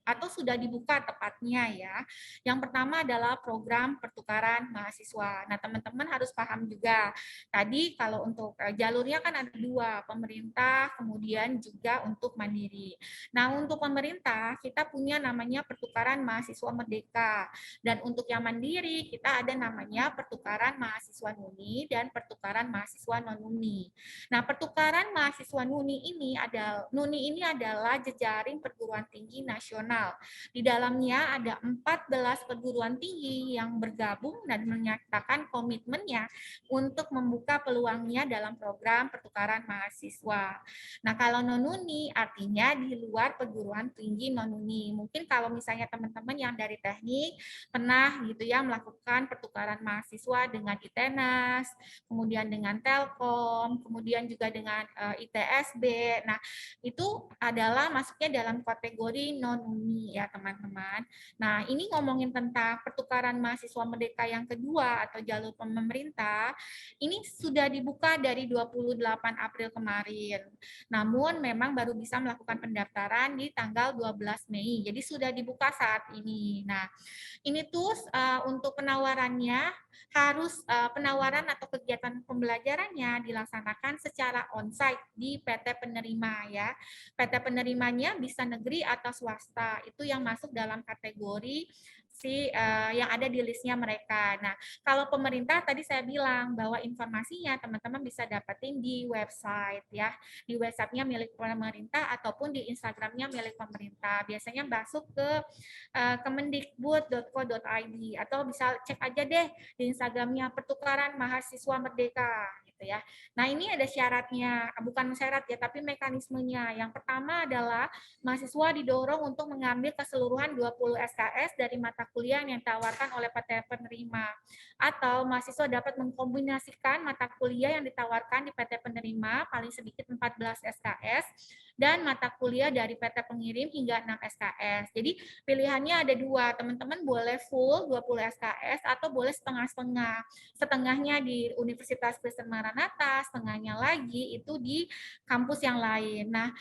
atau sudah dibuka tepatnya ya. Yang pertama adalah program pertukaran mahasiswa. Nah, teman-teman harus paham juga. Tadi kalau untuk jalurnya kan ada 2, pemerintah, kemudian juga untuk mandiri. Nah, untuk pemerintah kita punya namanya pertukaran mahasiswa merdeka. Dan untuk yang mandiri kita ada namanya pertukaran mahasiswa NUNI dan pertukaran mahasiswa non-NUNI. Nah, pertukaran mahasiswa NUNI ini adalah jejaring perguruan tinggi nasional. Di dalamnya ada 14 perguruan tinggi yang bergabung dan menyatakan komitmennya untuk membuka peluangnya dalam program pertukaran mahasiswa. Nah, kalau non-UNI artinya di luar perguruan tinggi non-UNI. Mungkin kalau misalnya teman-teman yang dari teknik pernah gitu ya melakukan pertukaran mahasiswa dengan ITENAS, kemudian dengan Telkom, kemudian juga dengan ITSB. Nah, itu adalah masuknya dalam kategori non-UNI ya teman-teman. Nah, ini ngomongin tentang pertukaran mahasiswa merdeka yang kedua atau jalur pemerintah, ini sudah dibuka dari 28 April kemarin. Namun memang baru bisa melakukan pendaftaran di tanggal 12 Mei. Jadi sudah dibuka saat ini. Nah, ini tuh untuk penawarannya harus penawaran atau kegiatan pembelajarannya dilaksanakan secara onsite di PT penerima ya. PT penerimanya bisa negeri atau swasta. Itu yang masuk dalam kategori yang ada di listnya mereka. Nah, kalau pemerintah tadi saya bilang bahwa informasinya teman-teman bisa dapetin di website ya, di websitenya milik pemerintah ataupun di Instagramnya milik pemerintah. Biasanya masuk ke kemendikbud.co.id atau bisa cek aja deh di Instagramnya pertukaran mahasiswa merdeka gitu ya. Nah, ini ada syaratnya, bukan syarat ya, tapi mekanismenya. Yang pertama adalah mahasiswa didorong untuk mengambil keseluruhan 20 SKS dari mata kuliah yang ditawarkan oleh PT penerima. Atau mahasiswa dapat mengkombinasikan mata kuliah yang ditawarkan di PT penerima paling sedikit 14 SKS dan mata kuliah dari PT pengirim hingga 6 SKS. Jadi pilihannya ada dua, teman-teman boleh full 20 SKS atau boleh setengah-setengah. Setengahnya di Universitas Kristen Maranatha, setengahnya lagi itu di kampus yang lain. Nah,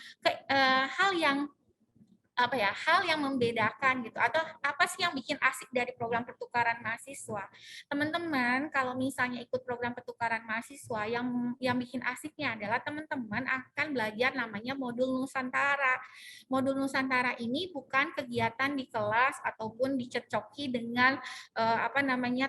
hal yang membedakan gitu, atau apa sih yang bikin asik dari program pertukaran mahasiswa? Teman-teman kalau misalnya ikut program pertukaran mahasiswa, yang bikin asiknya adalah teman-teman akan belajar namanya modul Nusantara. Modul Nusantara ini bukan kegiatan di kelas ataupun dicocoki dengan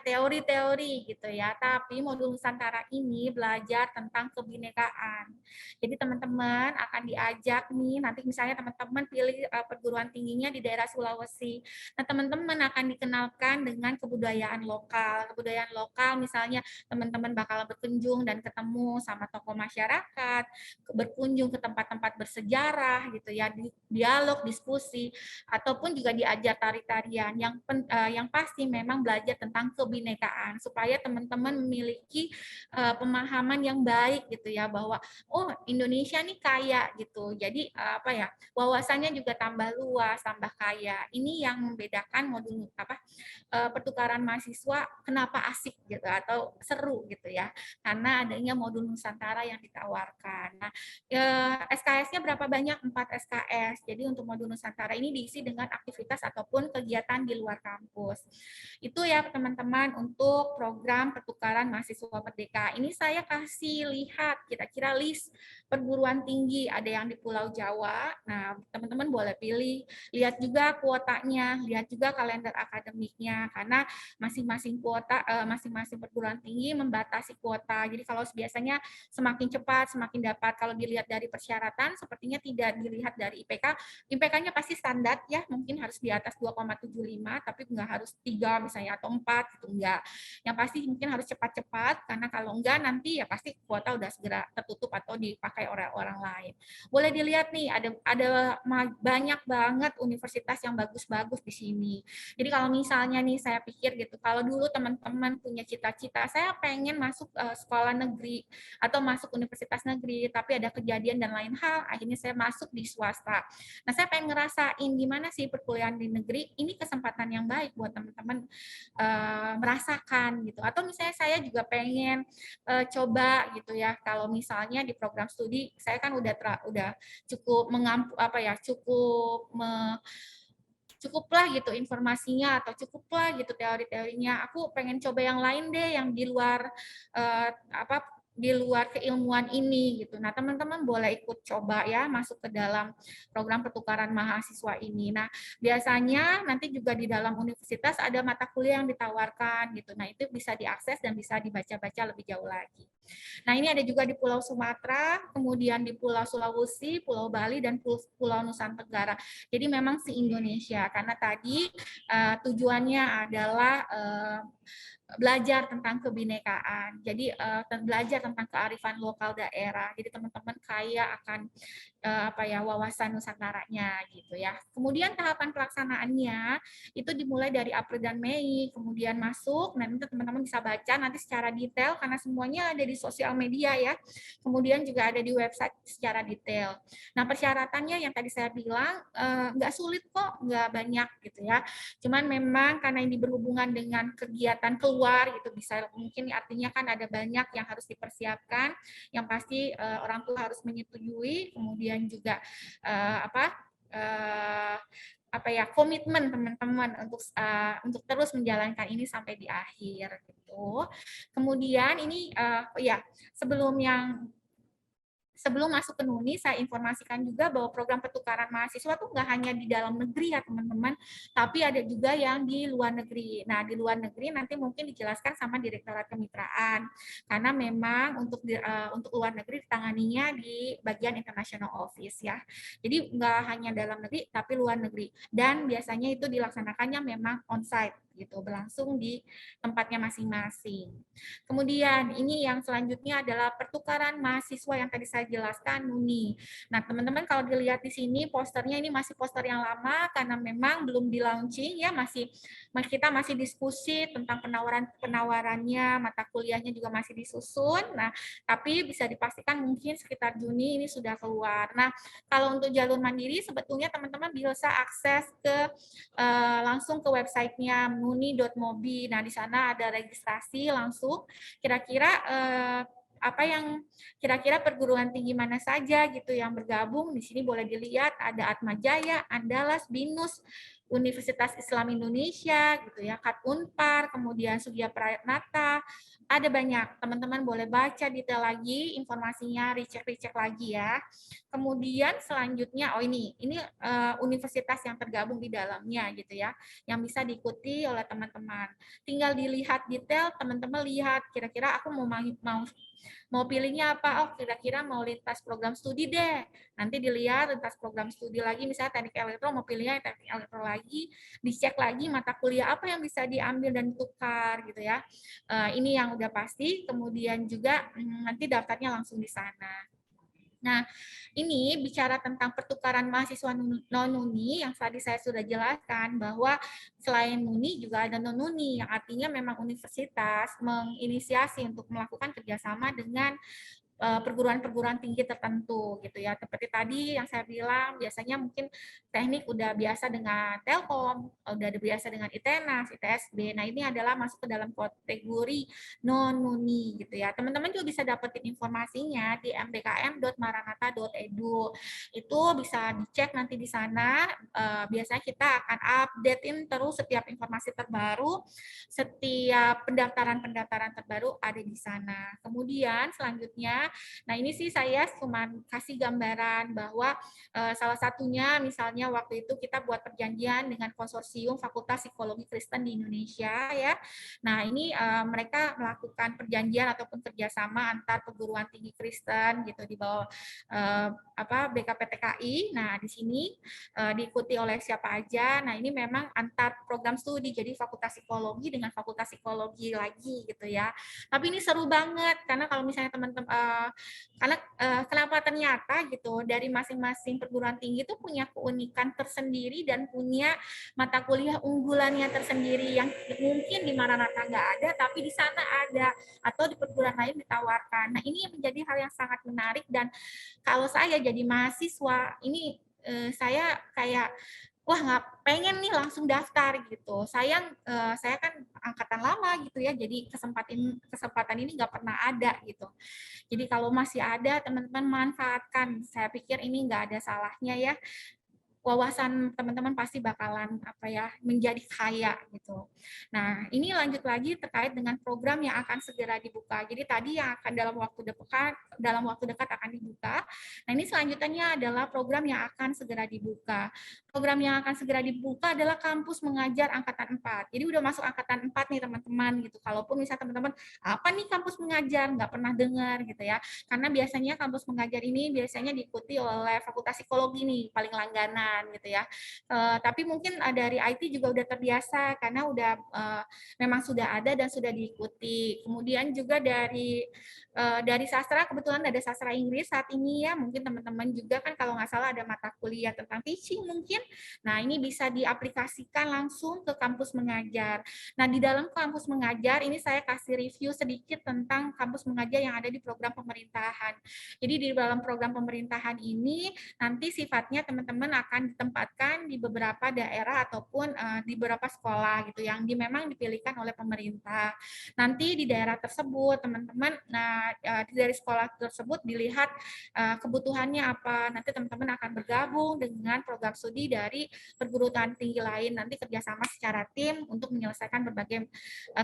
teori-teori gitu ya, tapi modul Nusantara ini belajar tentang kebinekaan. Jadi teman-teman akan diajak nih, nanti misalnya teman-teman pilih perguruan tingginya di daerah Sulawesi. Nah, teman-teman akan dikenalkan dengan kebudayaan lokal. Kebudayaan lokal misalnya teman-teman bakal berkunjung dan ketemu sama tokoh masyarakat, berkunjung ke tempat-tempat bersejarah gitu ya, dialog, diskusi, ataupun juga diajar tari-tarian. Yang pasti memang belajar tentang kebinekaan supaya teman-teman memiliki pemahaman yang baik gitu ya, bahwa oh Indonesia nih kaya gitu. Jadi wawasannya juga tambah luas, tambah kaya. Ini yang membedakan modul pertukaran mahasiswa kenapa asik gitu atau seru gitu ya. Karena adanya modul Nusantara yang ditawarkan. Nah, SKS-nya berapa banyak? 4 SKS. Jadi untuk modul Nusantara ini diisi dengan aktivitas ataupun kegiatan di luar kampus. Itu ya teman-teman untuk program pertukaran mahasiswa merdeka. Ini saya kasih lihat kira-kira list perguruan tinggi, ada yang di Pulau Jawa. Nah, teman-teman boleh pilih, lihat juga kuotanya, lihat juga kalender akademiknya, karena masing-masing perguruan tinggi membatasi kuota. Jadi kalau biasanya semakin cepat semakin dapat. Kalau dilihat dari persyaratan, sepertinya tidak dilihat dari IPK. IPK-nya pasti standar ya, mungkin harus di atas 2,75, tapi nggak harus 3 misalnya atau 4 gitu, enggak. Yang pasti mungkin harus cepat-cepat, karena kalau enggak nanti ya pasti kuota udah segera tertutup atau dipakai oleh orang lain. Boleh dilihat nih, ada banyak banget universitas yang bagus-bagus di sini. Jadi kalau misalnya nih saya pikir gitu, kalau dulu teman-teman punya cita-cita, saya pengen masuk sekolah negeri atau masuk universitas negeri, tapi ada kejadian dan lain hal, akhirnya saya masuk di swasta. Nah, saya pengen ngerasain gimana sih perkuliahan di negeri, ini kesempatan yang baik buat teman-teman merasakan gitu. Atau misalnya saya juga pengen coba gitu ya, kalau misalnya di program studi saya kan udah cukup cukuplah gitu informasinya atau cukuplah gitu teori-teorinya. Aku pengen coba yang lain deh, yang di luar di luar keilmuan ini gitu. Nah, teman-teman boleh ikut coba ya masuk ke dalam program pertukaran mahasiswa ini. Nah, biasanya nanti juga di dalam universitas ada mata kuliah yang ditawarkan gitu. Nah, itu bisa diakses dan bisa dibaca-baca lebih jauh lagi. Nah, ini ada juga di Pulau Sumatera, kemudian di Pulau Sulawesi, Pulau Bali, dan Pulau Nusa Tenggara. Jadi memang se-Indonesia, karena tadi tujuannya adalah belajar tentang kebinekaan. Jadi belajar tentang kearifan lokal daerah. Jadi teman-teman kaya akan wawasan Nusantaranya gitu ya. Kemudian tahapan pelaksanaannya itu dimulai dari April dan Mei, kemudian masuk, nanti teman-teman bisa baca nanti secara detail karena semuanya ada di sosial media ya. Kemudian juga ada di website secara detail. Nah, persyaratannya yang tadi saya bilang nggak sulit kok, nggak banyak gitu ya. Cuman memang karena ini berhubungan dengan kegiatan keluar gitu, bisa mungkin artinya kan ada banyak yang harus dipersiapkan. Yang pasti orang tua harus menyetujui, kemudian juga komitmen teman-teman untuk terus menjalankan ini sampai di akhir gitu. Kemudian ini sebelum masuk ke NUNI, saya informasikan juga bahwa program pertukaran mahasiswa tuh nggak hanya di dalam negeri ya teman-teman, tapi ada juga yang di luar negeri. Nah, di luar negeri nanti mungkin dijelaskan sama Direktorat Kemitraan, karena memang untuk luar negeri ditanganinya di bagian International Office ya. Jadi nggak hanya dalam negeri, tapi luar negeri. Dan biasanya itu dilaksanakannya memang on-site. gitu, berlangsung di tempatnya masing-masing. Kemudian ini yang selanjutnya adalah pertukaran mahasiswa yang tadi saya jelaskan, NUNI. Nah, teman-teman kalau dilihat di sini posternya ini masih poster yang lama karena memang belum di launching ya, kita masih diskusi tentang penawarannya, mata kuliahnya juga masih disusun. Nah, tapi bisa dipastikan mungkin sekitar Juni ini sudah keluar. Nah, kalau untuk jalur mandiri sebetulnya teman-teman bisa akses ke langsung ke websitenya nuni.mobi. Nah, di sana ada registrasi langsung. Kira-kira apa yang kira-kira perguruan tinggi mana saja gitu yang bergabung. Di sini boleh dilihat ada Atmajaya, Andalas, BINUS, Universitas Islam Indonesia gitu ya, Kat Unpar, kemudian Sugya Pranata, ada banyak. Teman-teman boleh baca detail lagi informasinya, recheck lagi ya. Kemudian selanjutnya ini universitas yang tergabung di dalamnya gitu ya, yang bisa diikuti oleh teman-teman. Tinggal dilihat detail, teman-teman lihat kira-kira aku mau pilihnya apa? Oh, kira-kira mau lintas program studi deh. Nanti dilihat lintas program studi lagi, misalnya teknik elektro, mau pilihnya teknik elektro lagi, dicek lagi mata kuliah apa yang bisa diambil dan tukar gitu ya. Ini yang udah pasti, kemudian juga nanti daftarnya langsung di sana. Nah, ini bicara tentang pertukaran mahasiswa non-UNI yang tadi saya sudah jelaskan bahwa selain UNI juga ada non-UNI, yang artinya memang universitas menginisiasi untuk melakukan kerjasama dengan perguruan-perguruan tinggi tertentu gitu ya. Seperti tadi yang saya bilang, biasanya mungkin teknik udah biasa dengan Telkom, udah biasa dengan ITENAS, ITSB. Nah, ini adalah masuk ke dalam kategori non-UNI gitu ya. Teman-teman juga bisa dapetin informasinya di mbkm.maranatha.edu. Itu bisa dicek nanti di sana. Biasanya kita akan update-in terus setiap informasi terbaru, setiap pendaftaran terbaru ada di sana. Kemudian selanjutnya, nah ini sih saya cuma kasih gambaran bahwa salah satunya misalnya waktu itu kita buat perjanjian dengan konsorsium Fakultas Psikologi Kristen di Indonesia ya. Nah ini mereka melakukan perjanjian ataupun kerjasama antar perguruan tinggi Kristen gitu di bawah BKPTKI. Nah di sini diikuti oleh siapa aja. Nah ini memang antar program studi, jadi Fakultas Psikologi dengan Fakultas Psikologi lagi gitu ya. Tapi ini seru banget karena kalau misalnya teman-teman kenapa ternyata gitu dari masing-masing perguruan tinggi itu punya keunikan tersendiri dan punya mata kuliah unggulannya tersendiri yang mungkin di Maranatha nggak ada tapi di sana ada atau di perguruan lain ditawarkan. Nah ini menjadi hal yang sangat menarik dan kalau saya jadi mahasiswa ini saya kayak wah nggak pengen nih langsung daftar gitu. Sayang saya kan angkatan lama gitu ya, jadi kesempatan ini nggak pernah ada gitu. Jadi kalau masih ada teman-teman manfaatkan. Saya pikir ini nggak ada salahnya ya. Wawasan teman-teman pasti bakalan menjadi kaya gitu. Nah, ini lanjut lagi terkait dengan program yang akan segera dibuka. Jadi tadi yang akan dalam waktu dekat akan dibuka. Nah, ini selanjutnya adalah program yang akan segera dibuka. Program yang akan segera dibuka adalah kampus mengajar angkatan 4. Jadi udah masuk angkatan 4 nih teman-teman gitu. Kalaupun misalnya teman-teman apa nih kampus mengajar nggak pernah dengar gitu ya. Karena biasanya kampus mengajar ini biasanya diikuti oleh Fakultas Psikologi nih paling langganan gitu ya. Tapi mungkin dari IT juga udah terbiasa karena udah memang sudah ada dan sudah diikuti. Kemudian juga dari sastra, kebetulan ada sastra Inggris saat ini ya, mungkin teman-teman juga kan kalau nggak salah ada mata kuliah tentang teaching mungkin. Nah ini bisa diaplikasikan langsung ke kampus mengajar. Nah di dalam kampus mengajar ini saya kasih review sedikit tentang kampus mengajar yang ada di program pemerintahan. Jadi di dalam program pemerintahan ini nanti sifatnya teman-teman akan ditempatkan di beberapa daerah ataupun di beberapa sekolah gitu yang memang dipilihkan oleh pemerintah. Nanti di daerah tersebut teman-teman dari sekolah tersebut dilihat kebutuhannya apa. Nanti teman-teman akan bergabung dengan program studi dari perguruan tinggi lain. Nanti kerjasama secara tim untuk menyelesaikan berbagai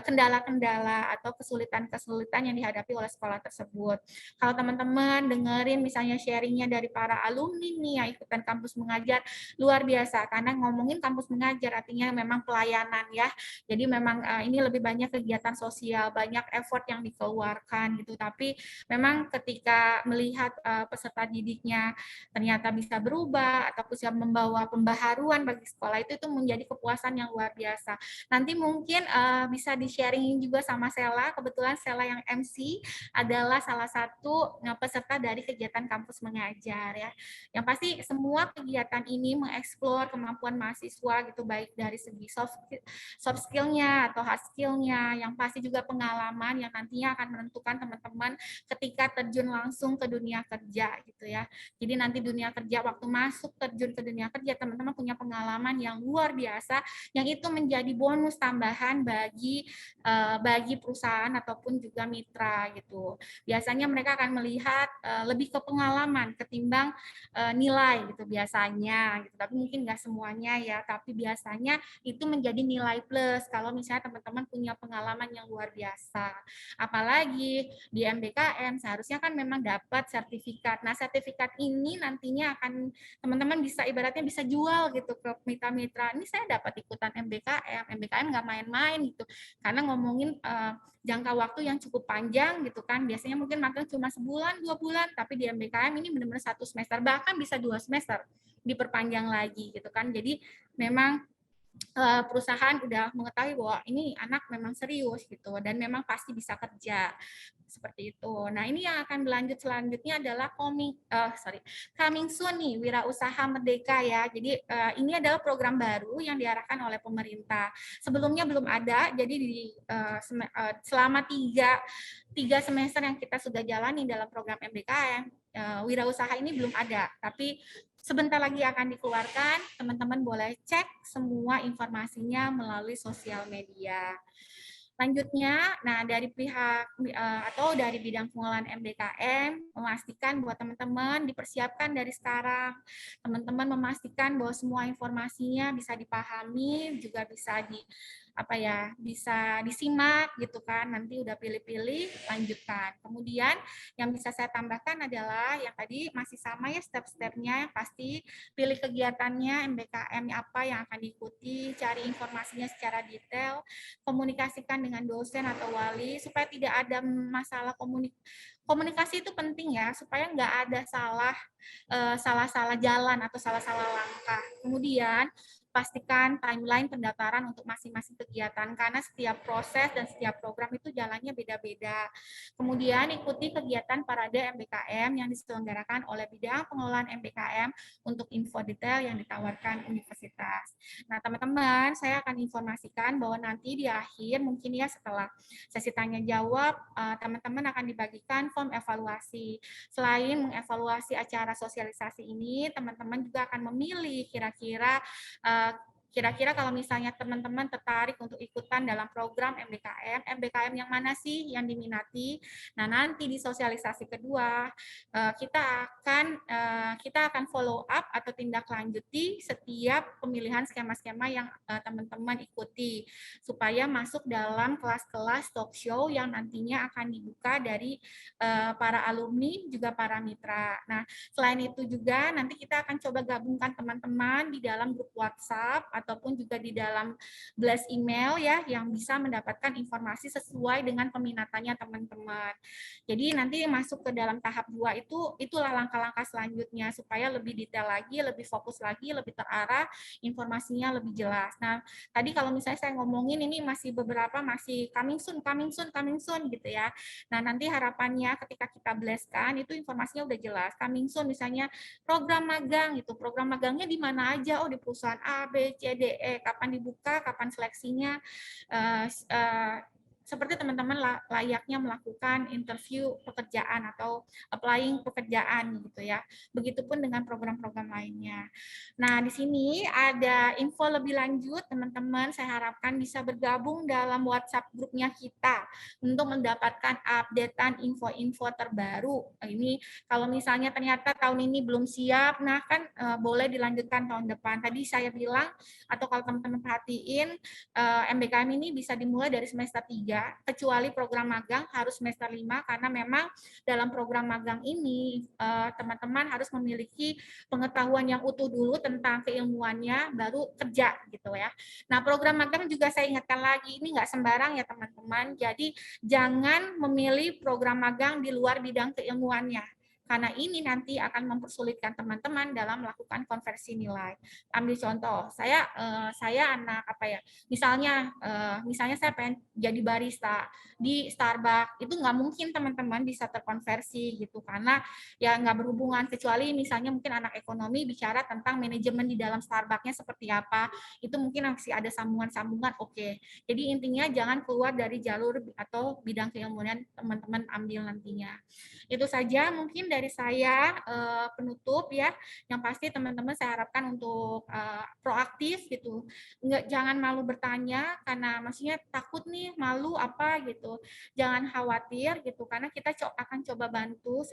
kendala-kendala atau kesulitan-kesulitan yang dihadapi oleh sekolah tersebut. Kalau teman-teman dengerin misalnya sharingnya dari para alumni nih yang ikutan kampus mengajar, luar biasa karena ngomongin kampus mengajar artinya memang pelayanan ya. Jadi memang ini lebih banyak kegiatan sosial, banyak effort yang dikeluarkan gitu. Tapi memang ketika melihat peserta didiknya ternyata bisa berubah atau bisa membawa pembaharuan bagi sekolah itu menjadi kepuasan yang luar biasa. Nanti mungkin bisa di-sharingin juga sama Sela. Kebetulan Sela yang MC adalah salah satu peserta dari kegiatan kampus mengajar ya. Yang pasti semua kegiatan ini mengeksplor kemampuan mahasiswa gitu, baik dari segi soft skill-nya atau hard skill-nya, yang pasti juga pengalaman yang nantinya akan menentukan teman-teman ketika terjun langsung ke dunia kerja gitu ya. Jadi nanti dunia kerja, waktu masuk terjun ke dunia kerja, teman-teman punya pengalaman yang luar biasa, yang itu menjadi bonus tambahan bagi perusahaan ataupun juga mitra gitu. Biasanya mereka akan melihat lebih ke pengalaman ketimbang nilai gitu biasanya gitu. Tapi mungkin nggak semuanya ya, tapi biasanya itu menjadi nilai plus kalau misalnya teman-teman punya pengalaman yang luar biasa. Apalagi di MBKM seharusnya kan memang dapat sertifikat. Nah, sertifikat ini nantinya akan teman-teman bisa ibaratnya bisa jual gitu ke mitra-mitra. Ini saya dapat ikutan MBKM. MBKM nggak main-main gitu. Karena ngomongin jangka waktu yang cukup panjang gitu kan. Biasanya mungkin magang cuma sebulan, 2 bulan, tapi di MBKM ini benar-benar 1 semester, bahkan bisa 2 semester diperpanjang lagi gitu kan. Jadi memang perusahaan udah mengetahui bahwa ini anak memang serius gitu dan memang pasti bisa kerja seperti itu. Nah, ini yang akan berlanjut selanjutnya adalah coming soon nih, Wirausaha Merdeka ya. Jadi ini adalah program baru yang diarahkan oleh pemerintah. Sebelumnya belum ada, jadi selama tiga semester yang kita sudah jalani dalam program MBKM, wirausaha ini belum ada, tapi sebentar lagi akan dikeluarkan. Teman-teman boleh cek semua informasinya melalui sosial media. Selanjutnya, nah dari pihak atau dari bidang pengelolaan MBKM memastikan bahwa teman-teman dipersiapkan dari sekarang. Teman-teman memastikan bahwa semua informasinya bisa dipahami, juga bisa bisa disimak gitu kan. Nanti udah pilih-pilih, lanjutkan. Kemudian yang bisa saya tambahkan adalah yang tadi masih sama ya step-stepnya, yang pasti pilih kegiatannya, MBKM apa yang akan diikuti, cari informasinya secara detail, komunikasikan dengan dosen atau wali supaya tidak ada masalah komunikasi itu penting ya, supaya nggak ada salah-salah jalan atau salah-salah langkah. Kemudian pastikan timeline pendaftaran untuk masing-masing kegiatan karena setiap proses dan setiap program itu jalannya beda-beda. Kemudian ikuti kegiatan parade MBKM yang diselenggarakan oleh bidang pengelolaan MBKM untuk info detail yang ditawarkan universitas. Nah, teman-teman, saya akan informasikan bahwa nanti di akhir mungkin ya setelah sesi tanya jawab, teman-teman akan dibagikan form evaluasi. Selain mengevaluasi acara sosialisasi ini, teman-teman juga akan memilih kira-kira kalau misalnya teman-teman tertarik untuk ikutan dalam program MBKM yang mana sih yang diminati? Nah, nanti di sosialisasi kedua kita akan follow up atau tindak lanjuti setiap pemilihan skema-skema yang teman-teman ikuti supaya masuk dalam kelas-kelas talk show yang nantinya akan dibuka dari para alumni juga para mitra. Nah, selain itu juga nanti kita akan coba gabungkan teman-teman di dalam grup WhatsApp ataupun juga di dalam blast email ya yang bisa mendapatkan informasi sesuai dengan peminatannya teman-teman. Jadi nanti masuk ke dalam tahap 2 itulah langkah-langkah selanjutnya supaya lebih detail lagi, lebih fokus lagi, lebih terarah, informasinya lebih jelas. Nah, tadi kalau misalnya saya ngomongin ini masih beberapa masih coming soon gitu ya. Nah, nanti harapannya ketika kita blast-kan itu informasinya udah jelas. Coming soon misalnya program magang gitu. Program magangnya di mana aja? Oh, di perusahaan A, B, C, D, E. Kapan dibuka, kapan seleksinya. Seperti teman-teman layaknya melakukan interview pekerjaan atau applying pekerjaan gitu ya. Begitupun dengan program-program lainnya. Nah, di sini ada info lebih lanjut teman-teman, saya harapkan bisa bergabung dalam WhatsApp grupnya kita untuk mendapatkan updatean info-info terbaru. Ini kalau misalnya ternyata tahun ini belum siap, nah kan boleh dilanjutkan tahun depan. Tadi saya bilang atau kalau teman-teman perhatiin MBKM ini bisa dimulai dari semester 3 ya, kecuali program magang harus semester 5 karena memang dalam program magang ini teman-teman harus memiliki pengetahuan yang utuh dulu tentang keilmuannya baru kerja gitu ya. Nah, program magang juga saya ingatkan lagi, ini nggak sembarang ya teman-teman. Jadi jangan memilih program magang di luar bidang keilmuannya. Karena ini nanti akan mempersulitkan teman-teman dalam melakukan konversi nilai. Ambil contoh, saya anak apa ya? Misalnya saya pengen jadi barista di Starbucks, itu nggak mungkin teman-teman bisa terkonversi gitu karena ya nggak berhubungan, kecuali misalnya mungkin anak ekonomi bicara tentang manajemen di dalam Starbucks-nya seperti apa, itu mungkin masih ada sambungan-sambungan. Oke. Jadi intinya jangan keluar dari jalur atau bidang keilmuan teman-teman ambil nantinya. Itu saja mungkin dari saya penutup ya. Yang pasti teman-teman saya harapkan untuk proaktif gitu. Jangan malu bertanya karena maksudnya takut nih, malu apa gitu. Jangan khawatir gitu karena kita akan coba bantu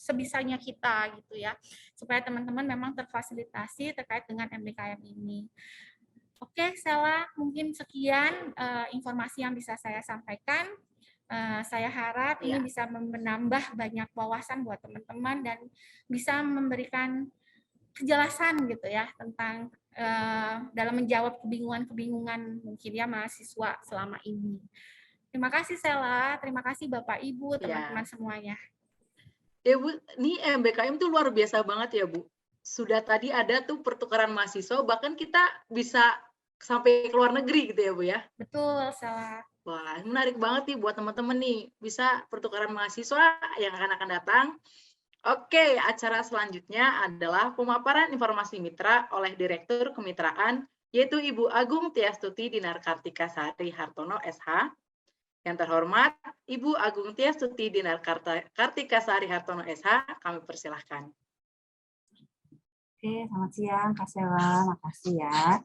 sebisanya kita gitu ya. Supaya teman-teman memang terfasilitasi terkait dengan MBKM ini. Oke, Sela, mungkin sekian informasi yang bisa saya sampaikan. Saya harap ini bisa menambah banyak wawasan buat teman-teman dan bisa memberikan kejelasan gitu ya tentang dalam menjawab kebingungan-kebingungan mungkin ya mahasiswa selama ini. Terima kasih Sela, terima kasih Bapak Ibu, teman-teman semuanya. Ya Bu, ini MBKM tuh luar biasa banget ya Bu. Sudah tadi ada tuh pertukaran mahasiswa, bahkan kita bisa sampai ke luar negeri gitu ya Bu ya. Betul, Sela. Wah, menarik banget nih buat teman-teman nih, bisa pertukaran mahasiswa yang akan datang. Oke, acara selanjutnya adalah pemaparan informasi mitra oleh Direktur Kemitraan, yaitu Ibu Agung Tiastuti Dinar Kartika Sari Hartono, SH. Yang terhormat, Ibu Agung Tiastuti Dinar Kartika Sari Hartono, SH, kami persilahkan. Oke, selamat siang Kak Sela, makasih ya.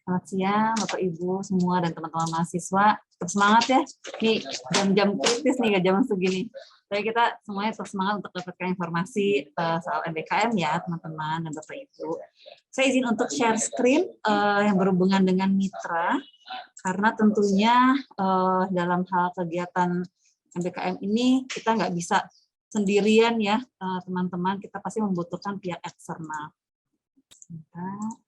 Selamat siang Bapak Ibu semua dan teman-teman mahasiswa. Tetap semangat ya. Nih jam-jam kritis nih, jam segini. Jadi kita semuanya tetap semangat untuk dapatkan informasi soal MBKM ya teman-teman dan Bapak Ibu. Saya izin untuk share screen yang berhubungan dengan mitra. Karena tentunya dalam hal kegiatan MBKM ini kita nggak bisa sendirian ya teman-teman. Kita pasti membutuhkan pihak eksternal. Sebentar.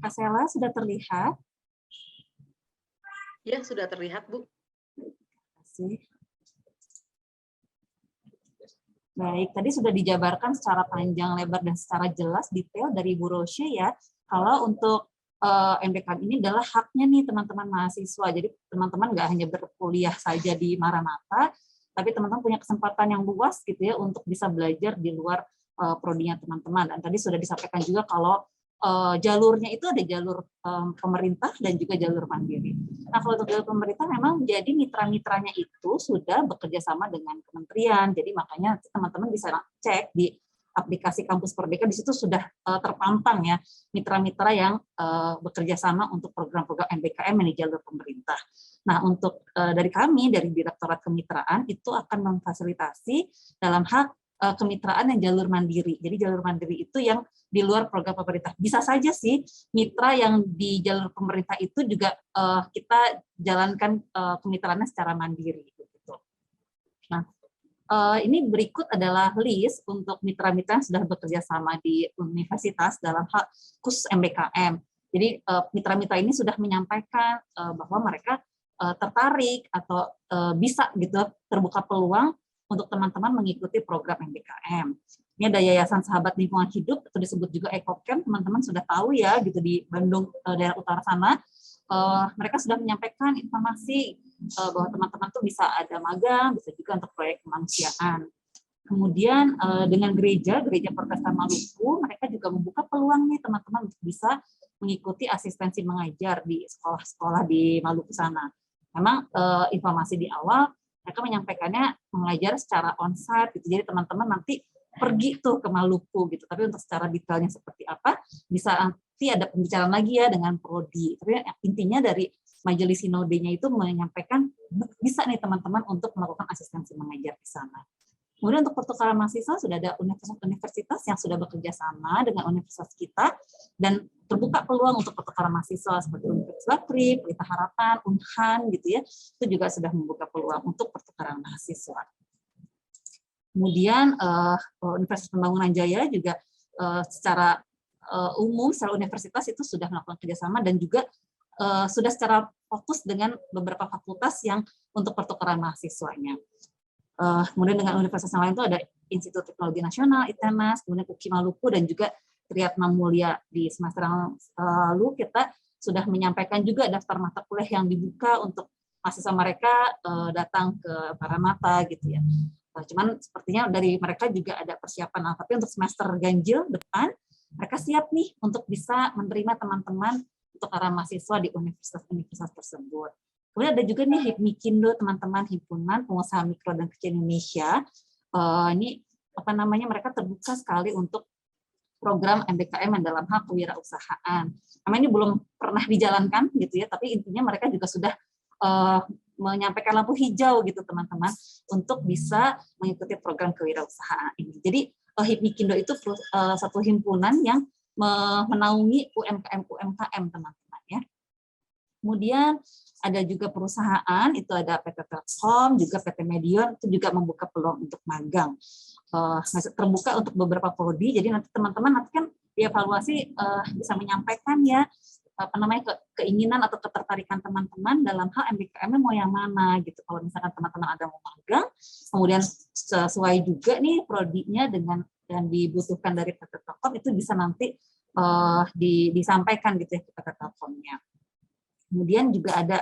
Kak Sela sudah terlihat? Ya, sudah terlihat, Bu. Terima kasih. Baik, tadi sudah dijabarkan secara panjang, lebar, dan secara jelas, detail dari Bu Rosya ya, kalau untuk MBKM ini adalah haknya nih teman-teman mahasiswa. Jadi teman-teman nggak hanya berkuliah saja di Maranatha, tapi teman-teman punya kesempatan yang luas gitu ya untuk bisa belajar di luar prodinya teman-teman. Dan tadi sudah disampaikan juga kalau jalurnya itu ada jalur pemerintah dan juga jalur mandiri. Nah, kalau untuk jalur pemerintah memang jadi mitra-mitranya itu sudah bekerja sama dengan kementerian. Jadi makanya teman-teman bisa cek di aplikasi Kampus Merdeka, di situ sudah terpampang ya mitra-mitra yang bekerja sama untuk program-program MBKM yang di jalur pemerintah. Nah, untuk dari kami dari Direktorat Kemitraan itu akan memfasilitasi dalam hal kemitraan yang jalur mandiri. Jadi jalur mandiri itu yang di luar program pemerintah. Bisa saja sih mitra yang di jalur pemerintah itu juga kita jalankan kemitraannya secara mandiri. Gitu. Nah, ini berikut adalah list untuk mitra-mitra yang sudah bekerja sama di universitas dalam hal khusus MBKM. Jadi mitra-mitra ini sudah menyampaikan bahwa mereka tertarik atau bisa gitu terbuka peluang untuk teman-teman mengikuti program MBKM. Ini ada Yayasan Sahabat Lingkungan Hidup, atau disebut juga EcoCamp, teman-teman sudah tahu ya, gitu di Bandung, daerah utara sana. Mereka sudah menyampaikan informasi bahwa teman-teman tuh bisa ada magang, bisa juga untuk proyek kemanusiaan. Kemudian dengan gereja Protestan Maluku, mereka juga membuka peluang nih teman-teman bisa mengikuti asistensi mengajar di sekolah-sekolah di Maluku sana. Memang informasi di awal, mereka menyampaikannya mengajar secara onsite, gitu. Jadi teman-teman nanti pergi tuh ke Maluku gitu. Tapi untuk secara detailnya seperti apa, bisa nanti ada pembicaraan lagi ya dengan prodi. Tapi intinya dari majelis sinodenya itu menyampaikan bisa nih teman-teman untuk melakukan asistensi mengajar di sana. Kemudian untuk pertukaran mahasiswa sudah ada universitas yang sudah bekerja sama dengan universitas kita dan terbuka peluang untuk pertukaran mahasiswa seperti Universitas Bakri, Pelita Harapan, Unhan gitu ya. Itu juga sudah membuka peluang untuk pertukaran mahasiswa. Kemudian Universitas Pembangunan Jaya juga secara umum, secara universitas itu sudah melakukan kerjasama dan juga sudah secara fokus dengan beberapa fakultas yang untuk pertukaran mahasiswanya. Kemudian dengan universitas yang lain itu ada Institut Teknologi Nasional, ITENAS, kemudian UKI Maluku, dan juga Triyatna Mulia. Di semester yang lalu kita sudah menyampaikan juga daftar mata kuliah yang dibuka untuk mahasiswa mereka datang ke Paramata gitu ya. Cuman sepertinya dari mereka juga ada persiapan, tapi untuk semester ganjil depan mereka siap nih untuk bisa menerima teman-teman untuk para mahasiswa di universitas-universitas tersebut. Kemudian ada juga nih HIPMIKINDO, teman-teman Himpunan Pengusaha Mikro dan Kecil Indonesia. Ini apa namanya, mereka terbuka sekali untuk program MBKM yang dalam hal kewirausahaan. Namanya ini belum pernah dijalankan gitu ya, tapi intinya mereka juga sudah menyampaikan lampu hijau gitu teman-teman untuk bisa mengikuti program kewirausahaan ini. Jadi HIPMIKINDO itu satu himpunan yang menaungi UMKM teman-teman ya. Kemudian ada juga perusahaan, itu ada PT Telkom, juga PT Medion, itu juga membuka peluang untuk magang. Terbuka untuk beberapa prodi, jadi nanti teman-teman nanti kan dievaluasi bisa menyampaikan ya apa namanya keinginan atau ketertarikan teman-teman dalam hal MBKM mau yang mana gitu. Kalau misalkan teman-teman ada mau magang, kemudian sesuai juga nih prodinya dengan yang dibutuhkan dari PT Telkom, itu bisa nanti disampaikan gitu ya ke PT Telkomnya. Kemudian juga ada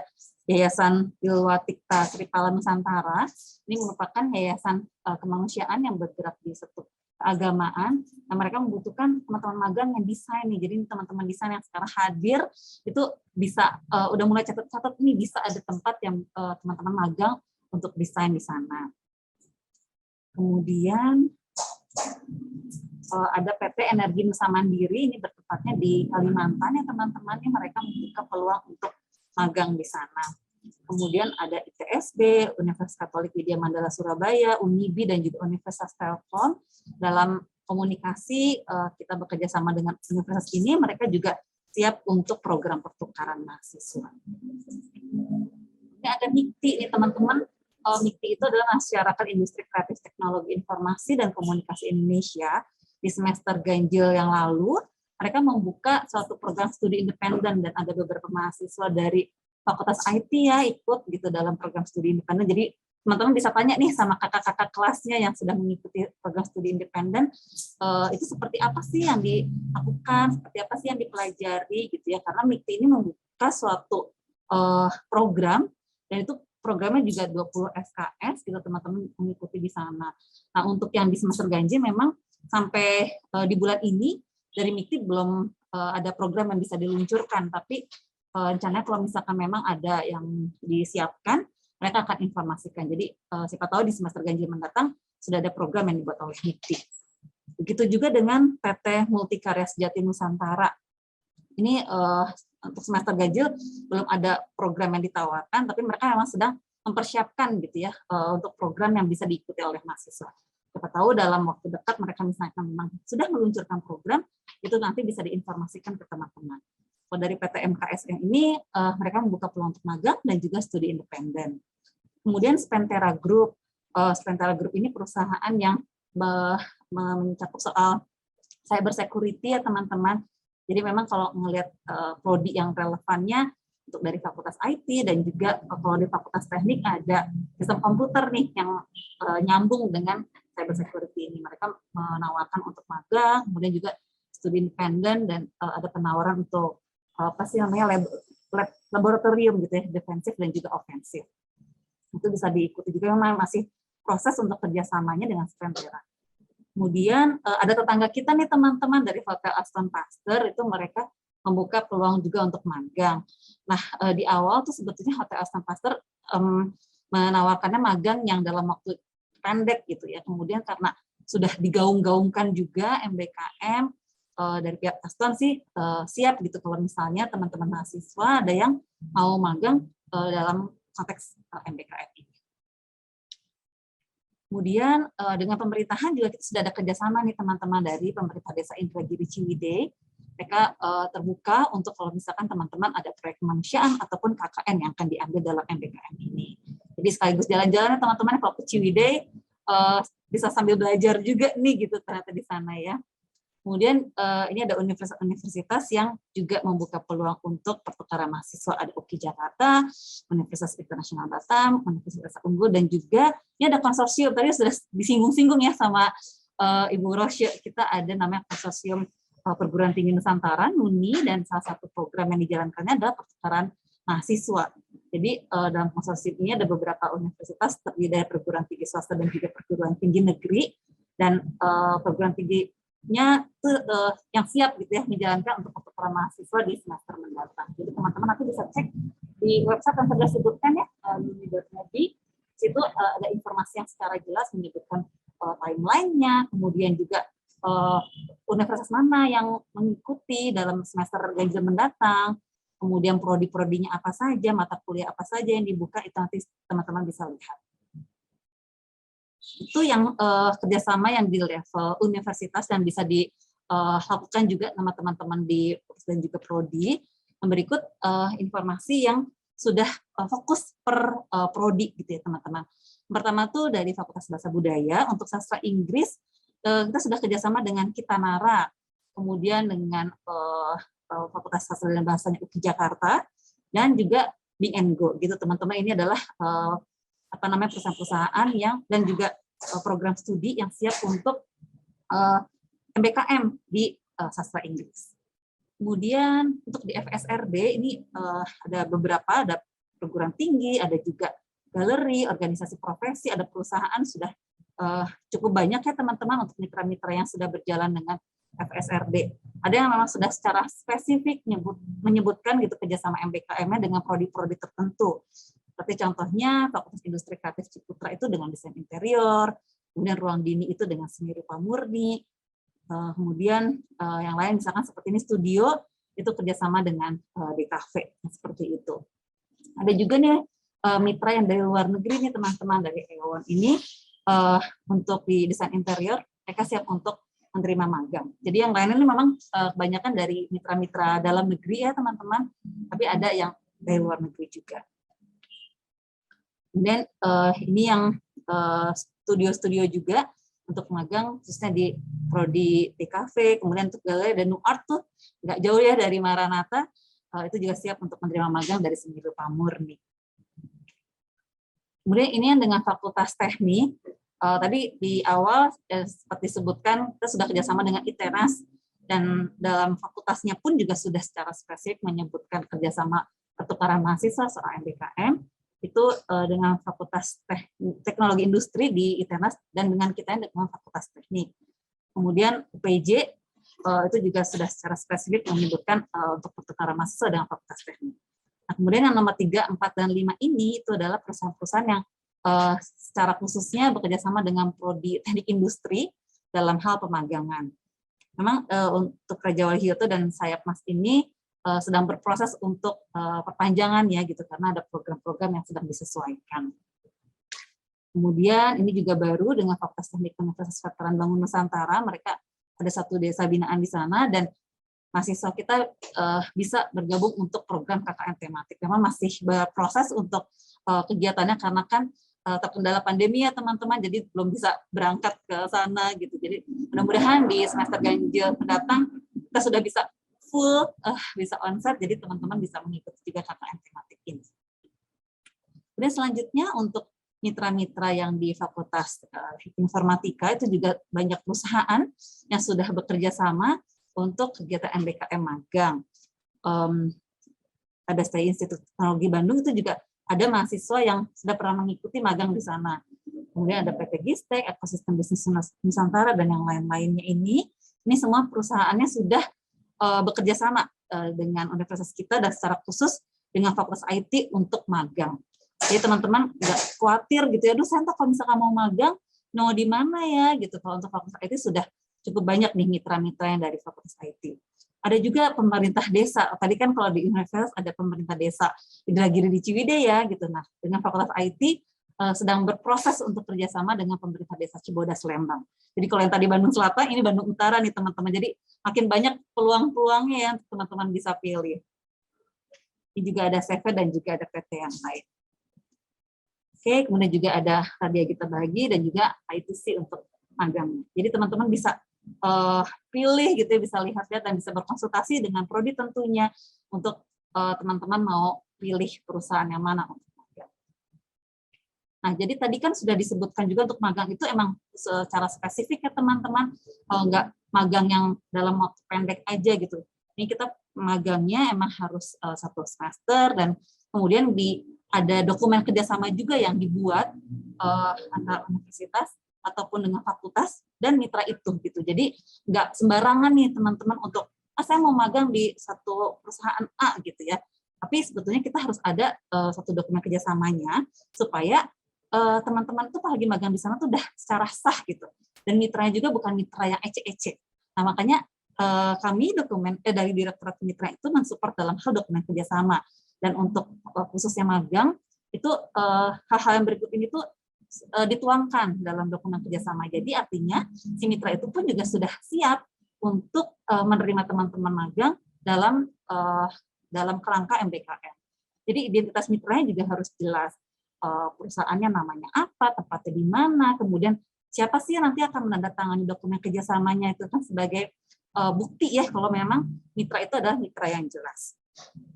Yayasan Ilwatikta Sripala Nusantara. Ini merupakan yayasan kemanusiaan yang bergerak di sektor keagamaan. Nah, mereka membutuhkan teman-teman magang yang desain nih. Jadi teman-teman desain yang sekarang hadir itu bisa udah mulai catat-catat nih, bisa ada tempat yang teman-teman magang untuk desain di sana. Kemudian ada PT Energi Nusa Mandiri, ini bertepatnya di Kalimantan ya teman-teman, ini mereka membuka peluang untuk magang di sana. Kemudian ada ITSB, Universitas Katolik Widya Mandala Surabaya, UNIBI, dan juga Universitas Telkom. Dalam komunikasi kita bekerja sama dengan universitas ini, mereka juga siap untuk program pertukaran mahasiswa. Ini ada MIKTI nih teman-teman. MIKTI itu adalah Masyarakat Industri Kreatif Teknologi Informasi dan Komunikasi Indonesia. Di semester ganjil yang lalu, mereka membuka suatu program studi independen dan ada beberapa mahasiswa dari Fakultas IT ya ikut gitu dalam program studi independen. Jadi teman-teman bisa tanya nih sama kakak-kakak kelasnya yang sudah mengikuti program studi independen, itu seperti apa sih yang dilakukan, seperti apa sih yang dipelajari gitu ya. Karena MIKTI ini membuka suatu program dan itu programnya juga 20 SKS gitu teman-teman mengikuti di sana. Nah, untuk yang di semester ganjil memang sampai di bulan ini dari MIKTI belum ada program yang bisa diluncurkan, tapi rencananya kalau misalkan memang ada yang disiapkan, mereka akan informasikan. Jadi siapa tahu di semester ganjil mendatang sudah ada program yang dibuat oleh MIKTI. Begitu juga dengan PT Multikarya Sejati Nusantara. Ini untuk semester ganjil belum ada program yang ditawarkan, tapi mereka memang sedang mempersiapkan gitu ya untuk program yang bisa diikuti oleh mahasiswa. Siapa tahu dalam waktu dekat mereka misalnya memang sudah meluncurkan program, itu nanti bisa diinformasikan ke teman-teman. Kalau dari PT MKSN ini mereka membuka peluang untuk magang dan juga studi independen. Kemudian Spentera Group. Spentera Group ini perusahaan yang mencakup soal cyber security ya teman-teman. Jadi memang kalau melihat prodi yang relevannya untuk dari Fakultas IT dan juga kalau di Fakultas Teknik ada sistem komputer nih yang nyambung dengan cyber security ini. Mereka menawarkan untuk magang, kemudian juga studi independen dan ada penawaran untuk apa sih namanya laboratorium gitu ya, defensif dan juga ofensif. Itu bisa diikuti juga, memang masih proses untuk kerjasamanya dengan Spentera. Kemudian ada tetangga kita nih teman-teman dari Hotel Aston Pasteur, itu mereka membuka peluang juga untuk magang. Nah di awal tuh sebetulnya Hotel Aston Pasteur menawarkannya magang yang dalam waktu pendek gitu ya. Kemudian karena sudah digaung-gaungkan juga MBKM dari pihak Aston sih siap gitu kalau misalnya teman-teman mahasiswa ada yang mau magang dalam konteks MBKM ini. Kemudian dengan pemerintahan juga kita sudah ada kerjasama nih teman-teman dari pemerintah desa Indragiri Ciwidey. Mereka terbuka untuk kalau misalkan teman-teman ada proyek kemanusiaan ataupun KKN yang akan diambil dalam MBKM ini. Jadi sekaligus jalan-jalan teman-teman kalau ke Ciwidey bisa sambil belajar juga nih gitu ternyata di sana ya. Kemudian ini ada universitas-universitas yang juga membuka peluang untuk pertukaran mahasiswa. Ada UKI Jakarta, Universitas Internasional Batam, Universitas Unggul, dan juga ini ada konsorsium. Tadi sudah disinggung-singgung ya sama Ibu Rosya. Kita ada namanya konsorsium Perguruan Tinggi Nusantara, NUNI, dan salah satu program yang dijalankannya adalah pertukaran mahasiswa. Jadi dalam konsorsium ini ada beberapa universitas terdiri dari perguruan tinggi swasta dan juga perguruan tinggi negeri, dan perguruan tinggi yang siap gitu ya menjalankan untuk pertukaran mahasiswa di semester mendatang. Jadi teman-teman nanti bisa cek di website yang sudah disebutkan ya, nuni.nedi. Situ ada informasi yang secara jelas menyebutkan timeline-nya, kemudian juga universitas mana yang mengikuti dalam semester ganjil mendatang, kemudian prodi-prodinya apa saja, mata kuliah apa saja yang dibuka, itu nanti teman-teman bisa lihat. Itu yang kerjasama yang di level universitas dan bisa dilakukan juga sama teman-teman di dan juga prodi. Berikut informasi yang sudah fokus per prodi gitu ya teman-teman. Pertama tuh dari Fakultas Bahasa Budaya untuk sastra Inggris kita sudah kerjasama dengan Kitanara, kemudian dengan Fakultas Sastra dan Bahasanya UKI Jakarta, dan juga Bing & Go gitu teman-teman. Ini adalah perusahaan-perusahaan yang dan juga program studi yang siap untuk MBKM di sastra Inggris. Kemudian untuk di FSRD ini ada beberapa, ada perguruan tinggi, ada juga galeri, organisasi profesi, ada perusahaan, sudah cukup banyak ya teman-teman untuk mitra-mitra yang sudah berjalan dengan FSRD. Ada yang memang sudah secara spesifik menyebutkan gitu kerjasama MBKM-nya dengan prodi-prodi tertentu. Seperti contohnya Fakultas Industri Kreatif Ciputra itu dengan desain interior, kemudian Ruang Dini itu dengan seni rupa murni, kemudian yang lain misalkan seperti ini studio itu kerjasama dengan DKV seperti itu. Ada juga nih mitra yang dari luar negeri nih teman-teman dari EON ini untuk di desain interior mereka siap untuk menerima magang. Jadi yang lain ini memang kebanyakan dari mitra-mitra dalam negeri ya teman-teman, tapi ada yang dari luar negeri juga. Kemudian ini yang studio-studio juga untuk magang khususnya di prodi TKV, kemudian untuk galeri dan Nuart tuh nggak jauh ya dari Maranatha, itu juga siap untuk menerima magang dari seni rupa murni. Kemudian ini yang dengan Fakultas Teknik, tadi di awal seperti disebutkan kita sudah kerjasama dengan ITERAS, dan dalam fakultasnya pun juga sudah secara spesifik menyebutkan kerjasama pertukaran mahasiswa soal MBKM, itu dengan Fakultas Teknologi Industri di ITERAS dan dengan kita dengan Fakultas Teknik. Kemudian UPJ itu juga sudah secara spesifik menyebutkan untuk pertukaran mahasiswa dengan Fakultas Teknik. Nah, kemudian yang nomor 3, 4, dan 5 ini itu adalah perusahaan-perusahaan yang secara khususnya bekerjasama dengan prodi Teknik Industri dalam hal pemagangan. Memang untuk Raja Wali Hioto dan Sayap Mas ini sedang berproses untuk perpanjangan ya gitu karena ada program-program yang sedang disesuaikan. Kemudian ini juga baru dengan Fakultas Teknik Universitas Veteran Bangun Nusantara, mereka ada satu desa binaan di sana dan mahasiswa kita bisa bergabung untuk program KKN tematik. Memang masih berproses untuk kegiatannya karena kan terkendala pandemi ya teman-teman, jadi belum bisa berangkat ke sana gitu. Jadi mudah-mudahan di semester ganjil mendatang kita sudah bisa full bisa onsite, jadi teman-teman bisa mengikuti juga KKN tematik ini. Kemudian selanjutnya untuk mitra-mitra yang di Fakultas Informatika itu juga banyak perusahaan yang sudah bekerja sama untuk kegiatan MBKM magang. Ada Institut Teknologi Bandung itu juga ada mahasiswa yang sudah pernah mengikuti magang di sana. Kemudian ada PT Gistek, Ekosistem Bisnis Nusantara, dan yang lain-lainnya ini semua perusahaannya sudah bekerja sama dengan universitas kita dan secara khusus dengan Fakultas IT untuk magang. Jadi teman-teman nggak khawatir gitu ya, saya entah kalau misalkan mau magang, mau di mana ya gitu. Kalau untuk Fakultas IT sudah cukup banyak nih mitra-mitra yang dari Fakultas IT. Ada juga pemerintah desa. Tadi kan kalau di universitas ada pemerintah desa Indragiri di Ciwidey ya gitu. Nah dengan Fakultas IT sedang berproses untuk kerjasama dengan pemerintah Desa Cibodas Lembang. Jadi kalau yang tadi Bandung Selatan, ini Bandung Utara nih teman-teman. Jadi makin banyak peluang-peluangnya yang teman-teman bisa pilih. Ini juga ada CV dan juga ada PT yang lain. Oke, kemudian juga ada hadiah kita bagi dan juga ITC untuk magangnya. Jadi teman-teman bisa pilih gitu ya, bisa lihat-lihat dan bisa berkonsultasi dengan prodi tentunya untuk teman-teman mau pilih perusahaan yang mana untuk magang. Nah, jadi tadi kan sudah disebutkan juga untuk magang itu emang secara spesifik ya teman-teman, nggak magang yang dalam waktu pendek aja gitu. Ini kita magangnya emang harus 1 semester dan kemudian ada dokumen kerjasama juga yang dibuat antara universitas ataupun dengan fakultas dan mitra itu gitu. Jadi nggak sembarangan nih teman-teman untuk saya mau magang di satu perusahaan A gitu ya. Tapi sebetulnya kita harus ada satu dokumen kerjasamanya supaya teman-teman tuh lagi magang di sana tuh udah secara sah gitu. Dan mitranya juga bukan mitra yang ece-ece. Nah makanya kami dari Direktorat Mitra itu mensupport dalam hal dokumen kerjasama. Dan untuk khususnya magang itu hal-hal yang berikut ini tuh dituangkan dalam dokumen kerjasama. Jadi artinya si mitra itu pun juga sudah siap untuk menerima teman-teman magang dalam kerangka MBKM. Jadi identitas mitranya juga harus jelas. Perusahaannya namanya apa, tempatnya di mana, kemudian siapa sih yang nanti akan menandatangani dokumen kerjasamanya itu kan sebagai bukti ya kalau memang mitra itu adalah mitra yang jelas.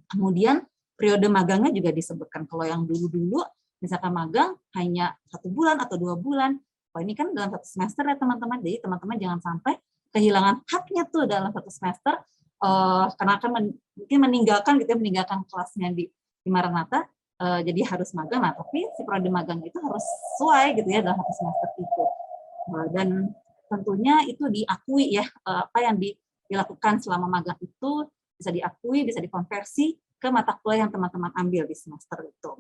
Kemudian periode magangnya juga disebutkan. Kalau yang dulu-dulu misalkan magang hanya 1 bulan atau 2 bulan, ini kan dalam 1 semester ya teman-teman. Jadi teman-teman jangan sampai kehilangan haknya tuh dalam 1 semester karena akan mungkin meninggalkan kelasnya di Maranatha, jadi harus magang. Nah, tapi si periode magang itu harus sesuai gitu ya dalam 1 semester itu. Dan tentunya itu diakui ya, apa yang dilakukan selama magang itu bisa diakui, bisa dikonversi ke mata kuliah yang teman-teman ambil di semester itu.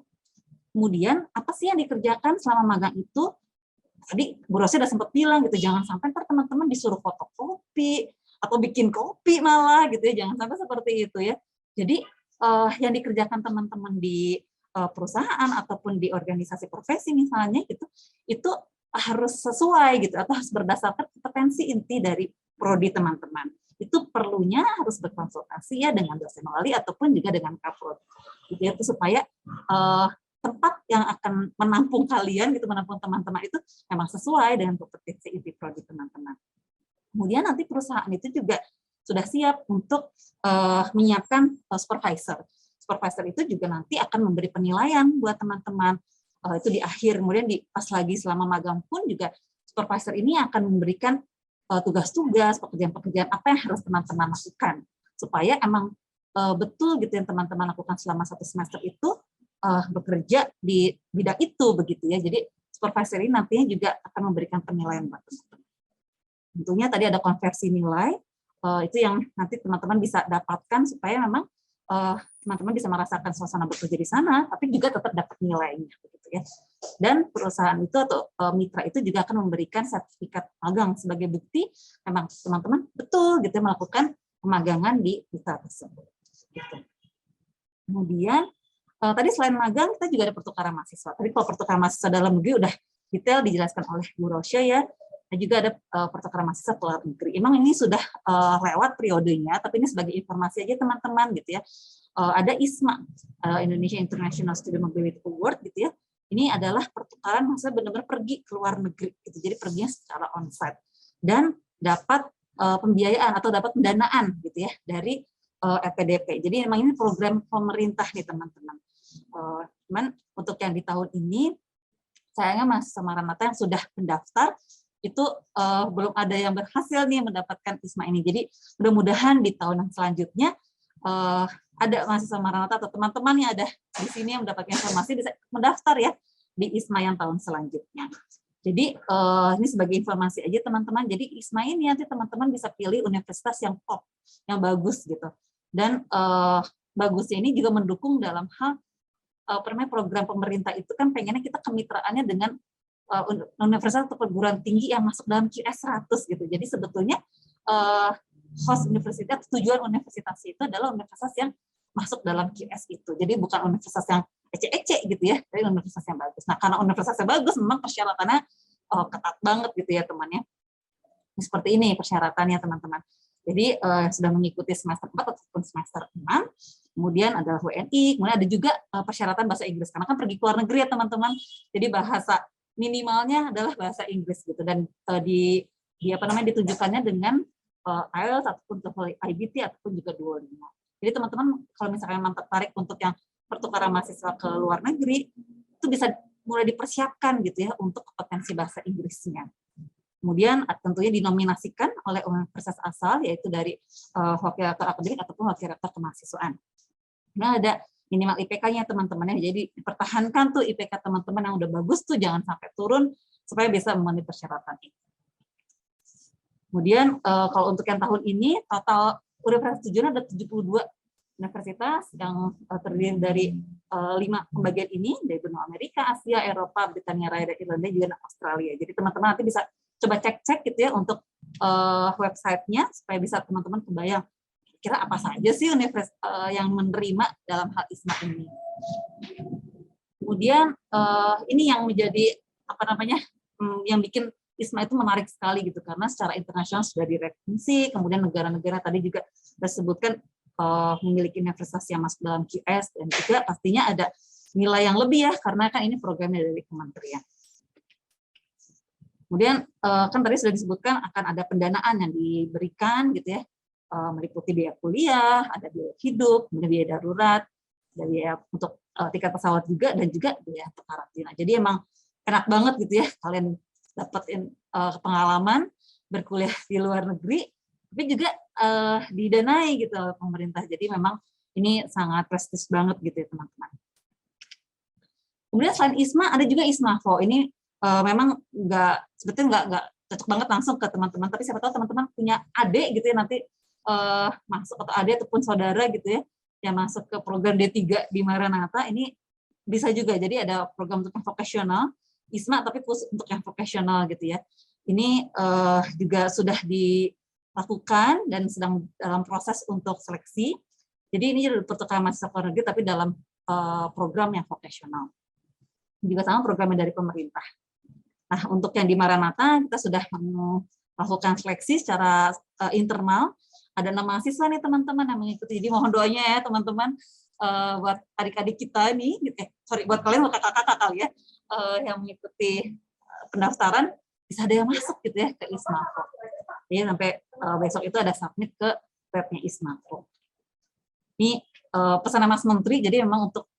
Kemudian apa sih yang dikerjakan selama magang itu? Tadi Bu Rosi udah sempat bilang gitu, jangan sampai ntar teman-teman disuruh fotokopi atau bikin kopi malah gitu ya, jangan sampai seperti itu ya. Jadi yang dikerjakan teman-teman di perusahaan ataupun di organisasi profesi misalnya gitu, itu harus sesuai gitu atau harus berdasarkan kompetensi inti dari prodi teman-teman. Itu perlunya harus berkonsultasi ya dengan dosen wali ataupun juga dengan kaprod. Gitu ya, itu supaya tempat yang akan menampung kalian gitu, menampung teman-teman itu memang sesuai dengan kompetensi inti prodi teman-teman. Kemudian nanti perusahaan itu juga sudah siap untuk menyiapkan supervisor. Supervisor itu juga nanti akan memberi penilaian buat teman-teman. Itu di akhir, kemudian pas lagi selama magang pun juga supervisor ini akan memberikan tugas-tugas, pekerjaan-pekerjaan apa yang harus teman-teman lakukan supaya emang betul gitu yang teman-teman lakukan selama 1 semester itu bekerja di bidang itu begitu ya. Jadi supervisor ini nantinya juga akan memberikan penilaian buat teman-teman. Tentunya tadi ada konversi nilai, itu yang nanti teman-teman bisa dapatkan supaya memang teman-teman bisa merasakan suasana bekerja di sana, tapi juga tetap dapat nilainya begitu ya. Dan perusahaan itu atau mitra itu juga akan memberikan sertifikat magang sebagai bukti memang teman-teman betul gitu melakukan pemagangan di mitra tersebut. Gitu. Kemudian tadi selain magang kita juga ada pertukaran mahasiswa. Tadi kalau pertukaran mahasiswa dalam negeri udah detail dijelaskan oleh Bu Rosya ya. Dan juga ada pertukaran mahasiswa ke luar negeri. Emang ini sudah lewat periodenya, tapi ini sebagai informasi aja teman-teman gitu ya. Ada ISMA, Indonesia International Student Mobility Award gitu ya. Ini adalah pertukaran mahasiswa benar-benar pergi ke luar negeri gitu. Jadi perginya secara onsite dan dapat pembiayaan atau dapat pendanaan gitu ya dari LPDP. Jadi memang ini program pemerintah nih teman-teman. Cuman untuk yang di tahun ini sayangnya mahasiswa Maranatha yang sudah mendaftar itu belum ada yang berhasil nih mendapatkan ISMA ini. Jadi mudah-mudahan di tahun yang selanjutnya ada mahasiswa Maranatha atau teman-teman yang ada di sini yang mendapatkan informasi bisa mendaftar ya di ISMA yang tahun selanjutnya. Jadi ini sebagai informasi aja teman-teman. Jadi ISMA ini nanti teman-teman bisa pilih universitas yang top, yang bagus gitu. Dan bagusnya ini juga mendukung dalam hal program pemerintah itu kan pengennya kita kemitraannya dengan universitas atau perguruan tinggi yang masuk dalam QS 100 gitu. Jadi sebetulnya host universitas, tujuan universitas itu adalah universitas yang masuk dalam QS itu. Jadi bukan universitas yang ece-ece gitu ya, dari universitas yang bagus. Nah, karena universitasnya bagus, memang persyaratannya ketat banget gitu ya temannya. Seperti ini persyaratannya teman-teman. Jadi sudah mengikuti semester 4 ataupun semester 6, kemudian ada WNI, kemudian ada juga persyaratan bahasa Inggris, karena kan pergi ke luar negeri ya teman-teman. Jadi bahasa minimalnya adalah bahasa Inggris gitu, dan ditujukannya dengan IELTS ataupun TOEFL IBT ataupun juga Duolingo. Jadi teman-teman kalau misalnya memang tertarik untuk yang pertukaran mahasiswa ke luar negeri, itu bisa mulai dipersiapkan gitu ya untuk kompetensi bahasa Inggrisnya. Kemudian tentunya dinominasikan oleh universitas asal, yaitu dari wakil rektor akademik ataupun wakil rektor kemahasiswaan. Nah, ada minimal IPK-nya teman-teman ya. Jadi dipertahankan tuh IPK teman-teman yang udah bagus tuh, jangan sampai turun supaya bisa memenuhi persyaratan itu. Kemudian kalau untuk yang tahun ini total universitas tujuan ada 72 universitas yang terdiri dari 5 pembagian ini, dari benua Amerika, Asia, Eropa, Britania Raya, dan Irlandia, juga Australia. Jadi teman-teman nanti bisa coba cek-cek gitu ya untuk websitenya supaya bisa teman-teman kebayang kira apa saja sih universitas yang menerima dalam hal ISMA ini. Kemudian ini yang menjadi yang bikin ISMA itu menarik sekali gitu, karena secara internasional sudah direkognisasi, kemudian negara-negara tadi juga disebutkan memiliki universitas yang masuk dalam QS, dan juga pastinya ada nilai yang lebih ya, karena kan ini programnya dari kementerian. Kemudian kan tadi sudah disebutkan akan ada pendanaan yang diberikan gitu ya, meliputi biaya kuliah, ada biaya hidup, kemudian biaya darurat, ada biaya untuk tiket pesawat juga, dan juga biaya karantina. Jadi emang enak banget gitu ya kalian dapetin pengalaman berkuliah di luar negeri, tapi juga didanai gitu oleh pemerintah. Jadi memang ini sangat prestis banget gitu ya teman-teman. Kemudian selain ISMA ada juga ISMAFO. Ini memang sebetulnya nggak cocok banget langsung ke teman-teman, tapi siapa tahu teman-teman punya adik gitu ya nanti masuk, atau adik ataupun saudara gitu ya yang masuk ke program D3 di Maranatha, ini bisa juga. Jadi ada program untuk yang vokasional ISMA tapi khusus untuk yang vokasional gitu ya. Ini juga sudah dilakukan dan sedang dalam proses untuk seleksi. Jadi ini pertukaran mahasiswa luar negeri tapi dalam program yang vokasional. Juga sama programnya dari pemerintah. Nah, untuk yang di Maranatha kita sudah melakukan seleksi secara internal. Ada 6 mahasiswa nih teman-teman yang mengikuti. Jadi mohon doanya ya teman-teman buat adik-adik kita nih, buat kalian, buat kakak-kakak kali ya, yang mengikuti pendaftaran, bisa ada yang masuk gitu ya ke ISMAFO. Jadi sampai besok itu ada submit ke webnya ISMAFO. Ini pesanan Mas Menteri, jadi memang untuk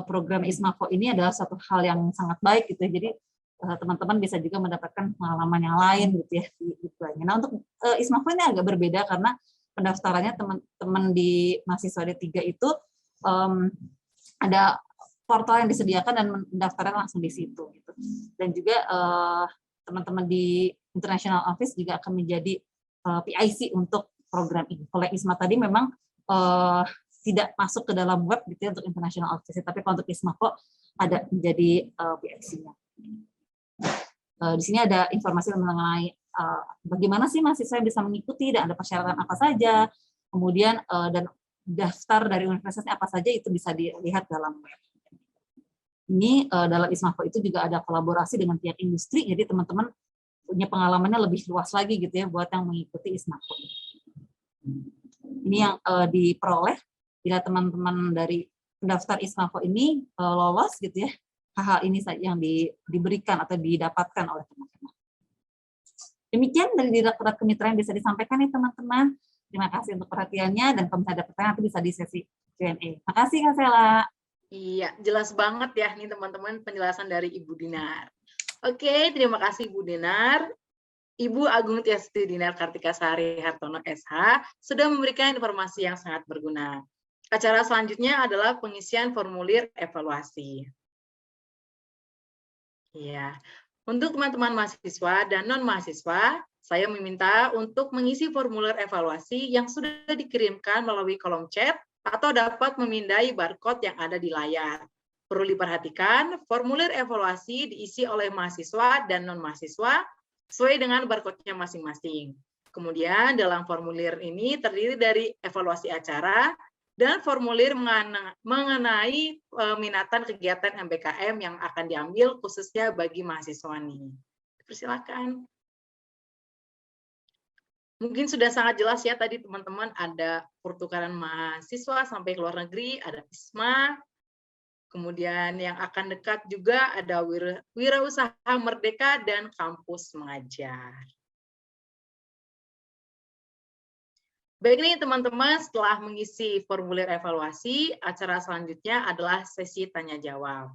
program ISMAFO ini adalah satu hal yang sangat baik gitu ya. Jadi teman-teman bisa juga mendapatkan pengalaman yang lain gitu ya di lainnya. Nah, untuk ISMAFO ini agak berbeda karena pendaftarannya teman-teman di mahasiswa D3 itu ada portal yang disediakan dan mendaftarkan langsung di situ gitu. Dan juga teman-teman di International Office juga akan menjadi PIC untuk program ini. Kalau ISMA tadi memang tidak masuk ke dalam web gitu ya untuk International Office, tapi kalau untuk ISMAFO ada menjadi PIC-nya. Di sini ada informasi mengenai bagaimana sih mahasiswa yang bisa mengikuti dan ada persyaratan apa saja, kemudian dan daftar dari universitasnya apa saja, itu bisa dilihat dalam web. Ini dalam ISMAFO itu juga ada kolaborasi dengan pihak industri, jadi teman-teman punya pengalamannya lebih luas lagi gitu ya buat yang mengikuti ISMAFO. Ini yang diperoleh bila teman-teman dari pendaftar ISMAFO ini lolos gitu ya, hal-hal ini saja yang diberikan atau didapatkan oleh teman-teman. Demikian dari Direktorat Kemitraan bisa disampaikan nih teman-teman. Terima kasih untuk perhatiannya, dan kalau misalnya ada pertanyaan nanti bisa di sesi Q&A. Makasih Kak Sela. Iya, jelas banget ya nih teman-teman penjelasan dari Ibu Dinar. Oke, terima kasih Ibu Dinar. Ibu Agung Tiasti Dinar Kartika Sari Hartono SH sudah memberikan informasi yang sangat berguna. Acara selanjutnya adalah pengisian formulir evaluasi. Ya, untuk teman-teman mahasiswa dan non-mahasiswa, saya meminta untuk mengisi formulir evaluasi yang sudah dikirimkan melalui kolom chat atau dapat memindai barcode yang ada di layar. Perlu diperhatikan, formulir evaluasi diisi oleh mahasiswa dan non-mahasiswa sesuai dengan barcode-nya masing-masing. Kemudian dalam formulir ini terdiri dari evaluasi acara, dan formulir mengenai peminatan kegiatan MBKM yang akan diambil khususnya bagi mahasiswa nih. Persilakan. Mungkin sudah sangat jelas ya tadi teman-teman, ada pertukaran mahasiswa sampai ke luar negeri, ada ISMA, kemudian yang akan dekat juga ada wirausaha merdeka dan kampus mengajar. Baik nih teman-teman, setelah mengisi formulir evaluasi, acara selanjutnya adalah sesi tanya jawab.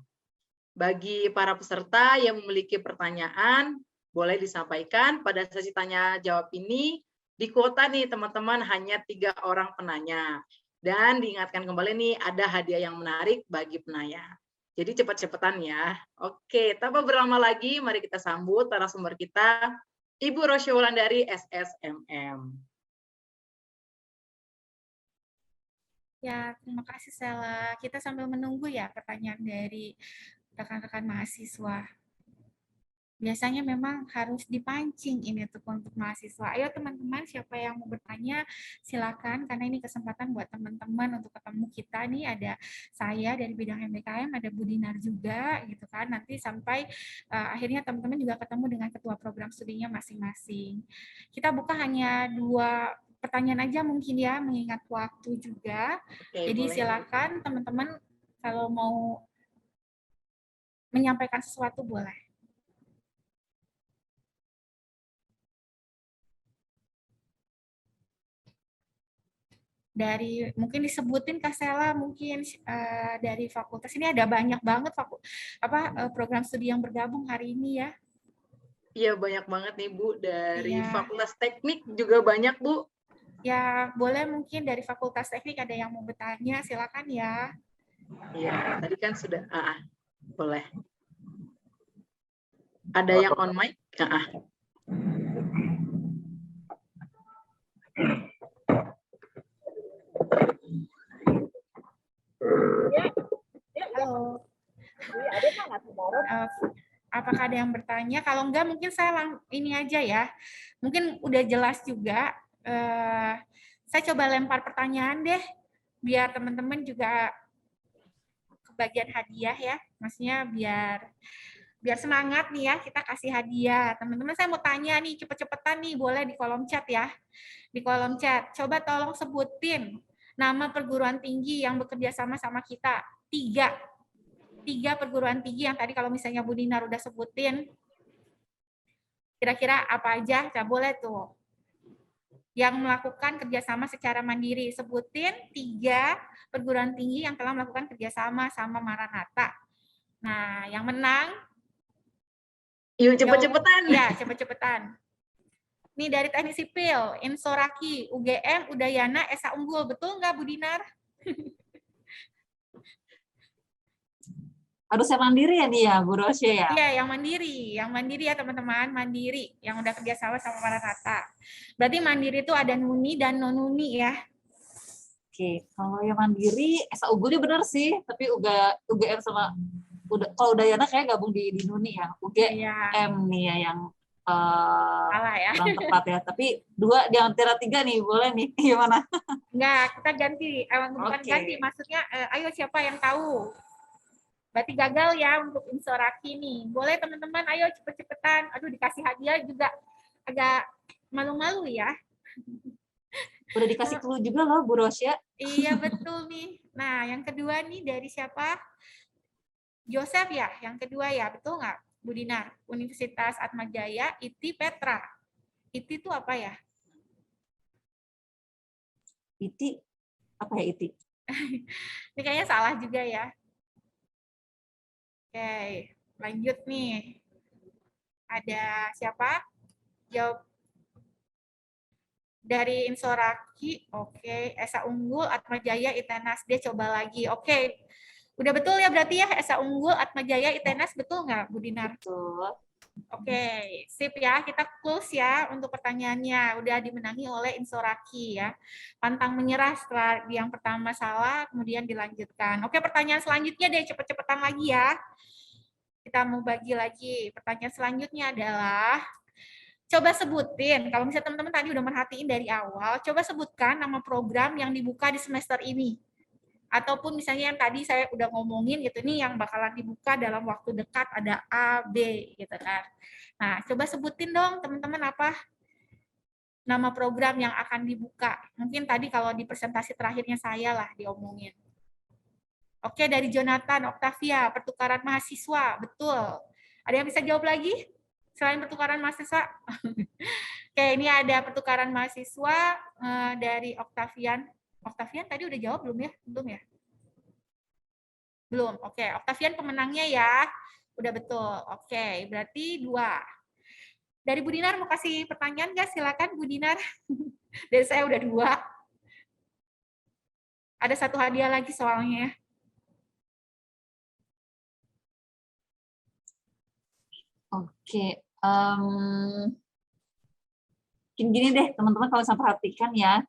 Bagi para peserta yang memiliki pertanyaan, boleh disampaikan pada sesi tanya jawab ini. Di kuota nih teman-teman hanya 3 orang penanya. Dan diingatkan kembali nih ada hadiah yang menarik bagi penanya. Jadi cepat-cepatan ya. Oke, tanpa berlama lagi mari kita sambut narasumber kita, Ibu Rosya Wulandari SSMM. Ya, terima kasih Sela. Kita sambil menunggu ya pertanyaan dari rekan-rekan mahasiswa. Biasanya memang harus dipancing ini tuh untuk mahasiswa. Ayo teman-teman, siapa yang mau bertanya silakan, karena ini kesempatan buat teman-teman untuk ketemu kita nih. Ada saya dari bidang MBKM, ada Bu Dinar juga gitu kan. Nanti sampai akhirnya teman-teman juga ketemu dengan ketua program studinya masing-masing. Kita buka hanya 2 pertanyaan aja mungkin ya, mengingat waktu juga. Jadi silakan teman-teman kalau mau menyampaikan sesuatu boleh. Dari mungkin disebutin Kak Sela, mungkin dari fakultas ini ada banyak banget program studi yang bergabung hari ini ya. Iya, banyak banget nih Bu, dari Fakultas Teknik juga banyak Bu. Ya, boleh mungkin dari Fakultas Teknik ada yang mau bertanya, silakan ya. Iya, tadi kan sudah boleh. Ada yang on mic? Halo. Apakah ada yang bertanya? Kalau enggak mungkin saya ini aja ya. Mungkin udah jelas juga. Saya coba lempar pertanyaan deh, biar teman-teman juga kebagian hadiah ya. Maksudnya biar semangat nih ya, kita kasih hadiah. Teman-teman saya mau tanya nih, cepet-cepetan nih, boleh di kolom chat ya. Di kolom chat, coba tolong sebutin nama perguruan tinggi yang bekerja sama kita. 3 perguruan tinggi yang tadi kalau misalnya Bu Dinar udah sebutin. Kira-kira apa aja? Nah, boleh tuh. Yang melakukan kerjasama secara mandiri. Sebutin 3 perguruan tinggi yang telah melakukan kerjasama sama Maranatha. Nah, yang menang. Yuk, cepet-cepetan. Ya, cepet-cepetan. Nih dari Teknik Sipil, Insoraki, UGM, Udayana, Esa Unggul. Betul nggak Bu Dinar? Harus yang mandiri ya nih ya, Bu Rosya ya? Iya, yang mandiri ya teman-teman, mandiri, yang udah kerjasama sama Maranatha. Berarti mandiri itu ada nuni dan non nuni ya. Oke, kalau yang mandiri, Esa Unggulnya benar sih, tapi UGM sama kalau Udayana kayak gabung di nuni ya, UGM nih ya yang salah ya. kurang tepat ya. Tapi 2 di antara 3 nih, boleh nih, gimana? Enggak, kita ganti, bukan ganti, maksudnya ayo siapa yang tahu. Berarti gagal ya untuk Insoraki nih. Boleh teman-teman, ayo cepet-cepetan. Aduh, dikasih hadiah juga agak malu-malu ya. Udah dikasih clue juga loh, Bu Rosya. Iya, betul nih. Nah, yang kedua nih dari siapa? Joseph ya, yang kedua ya. Betul nggak, Bu Dinar? Universitas Atmajaya, ITI Petra. ITI itu apa ya? ITI? Apa ya ITI? Ini kayaknya salah juga ya. Oke, lanjut nih. Ada siapa? Jawab dari Insoraki. Oke, Esa Unggul, Atmajaya, ITENAS. Dia coba lagi. Oke, udah betul ya berarti ya Esa Unggul, Atmajaya, ITENAS. Betul nggak, Bu Dinar? Betul. Oke, sip ya. Kita close ya untuk pertanyaannya. Udah dimenangi oleh Insoraki ya. Pantang menyerah setelah yang pertama salah, kemudian dilanjutkan. Oke, pertanyaan selanjutnya deh, cepet-cepetan lagi ya. Kita mau bagi lagi. Pertanyaan selanjutnya adalah, coba sebutin, kalau misalnya teman-teman tadi udah merhatiin dari awal, coba sebutkan nama program yang dibuka di semester ini. Ataupun misalnya yang tadi saya udah ngomongin gitu, ini yang bakalan dibuka dalam waktu dekat ada A, B gitu kan. Nah, coba sebutin dong teman-teman apa nama program yang akan dibuka. Mungkin tadi kalau di presentasi terakhirnya saya lah diomongin. Oke, dari Jonathan, Octavia, pertukaran mahasiswa, betul. Ada yang bisa jawab lagi selain pertukaran mahasiswa? Oke, ini ada pertukaran mahasiswa dari Octavian. Octavian tadi udah jawab belum ya? Belum ya? Belum. Oke, Octavian pemenangnya ya. Udah betul. Oke, berarti 2. Dari Bu Dinar mau kasih pertanyaan nggak? Silakan Bu Dinar. Dari saya udah 2. Ada 1 hadiah lagi soalnya. Oke, mungkin gini deh teman-teman, kalau saya perhatikan ya,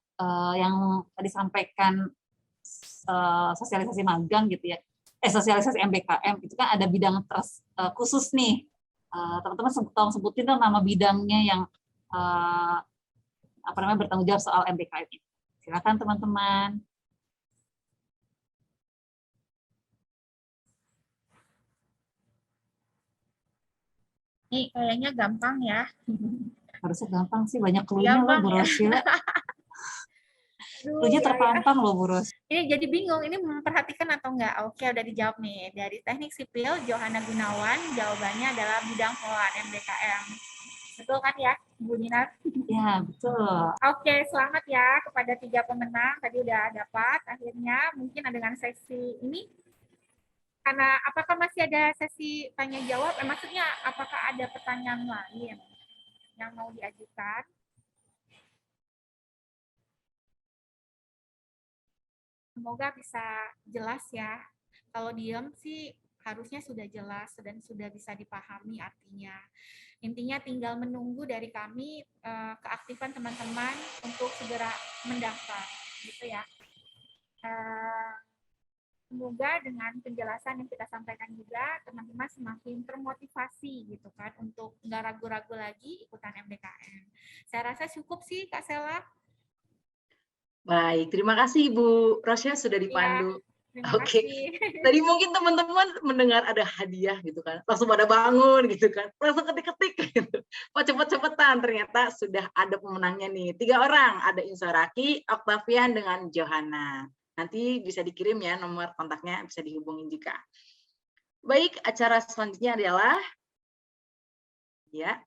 yang tadi sampaikan sosialisasi magang gitu ya, sosialisasi MBKM itu kan ada bidang khusus nih. Teman-teman tolong sebutin dong nama bidangnya yang bertanggung jawab soal MBKM ini. Silakan teman-teman. Ini kayaknya gampang ya. Harusnya gampang sih, banyak clue-nya loh Bu Rosia. Clue-nya terpampang loh Bu Rosia. Ini jadi bingung, ini memperhatikan atau enggak? Oke, udah dijawab nih. Dari Teknik Sipil, Johanna Gunawan, jawabannya adalah bidang pengelolaan MBKM. Betul kan ya, Bu Dinar? Ya, betul. Oke, selamat ya kepada 3 pemenang. Tadi udah dapat, akhirnya mungkin dengan sesi ini. Karena apakah masih ada sesi tanya jawab? Maksudnya apakah ada pertanyaan lain yang mau diajukan? Semoga bisa jelas ya. Kalau diam sih harusnya sudah jelas dan sudah bisa dipahami artinya. Intinya tinggal menunggu dari kami keaktifan teman-teman untuk segera mendaftar, gitu ya. Semoga dengan penjelasan yang kita sampaikan juga, teman-teman semakin termotivasi gitu kan, untuk nggak ragu-ragu lagi ikutan MBKM. Saya rasa cukup sih, Kak Sela. Baik, terima kasih Ibu Rosia sudah dipandu. Ya, Oke, tadi mungkin teman-teman mendengar ada hadiah gitu kan, langsung pada bangun gitu kan, langsung ketik-ketik gitu. Oh cepet-cepetan, ternyata sudah ada pemenangnya nih. 3 orang, ada Insoraki, Octavian dengan Johanna. Nanti bisa dikirim ya nomor kontaknya, bisa dihubungin juga. Baik, acara selanjutnya adalah ya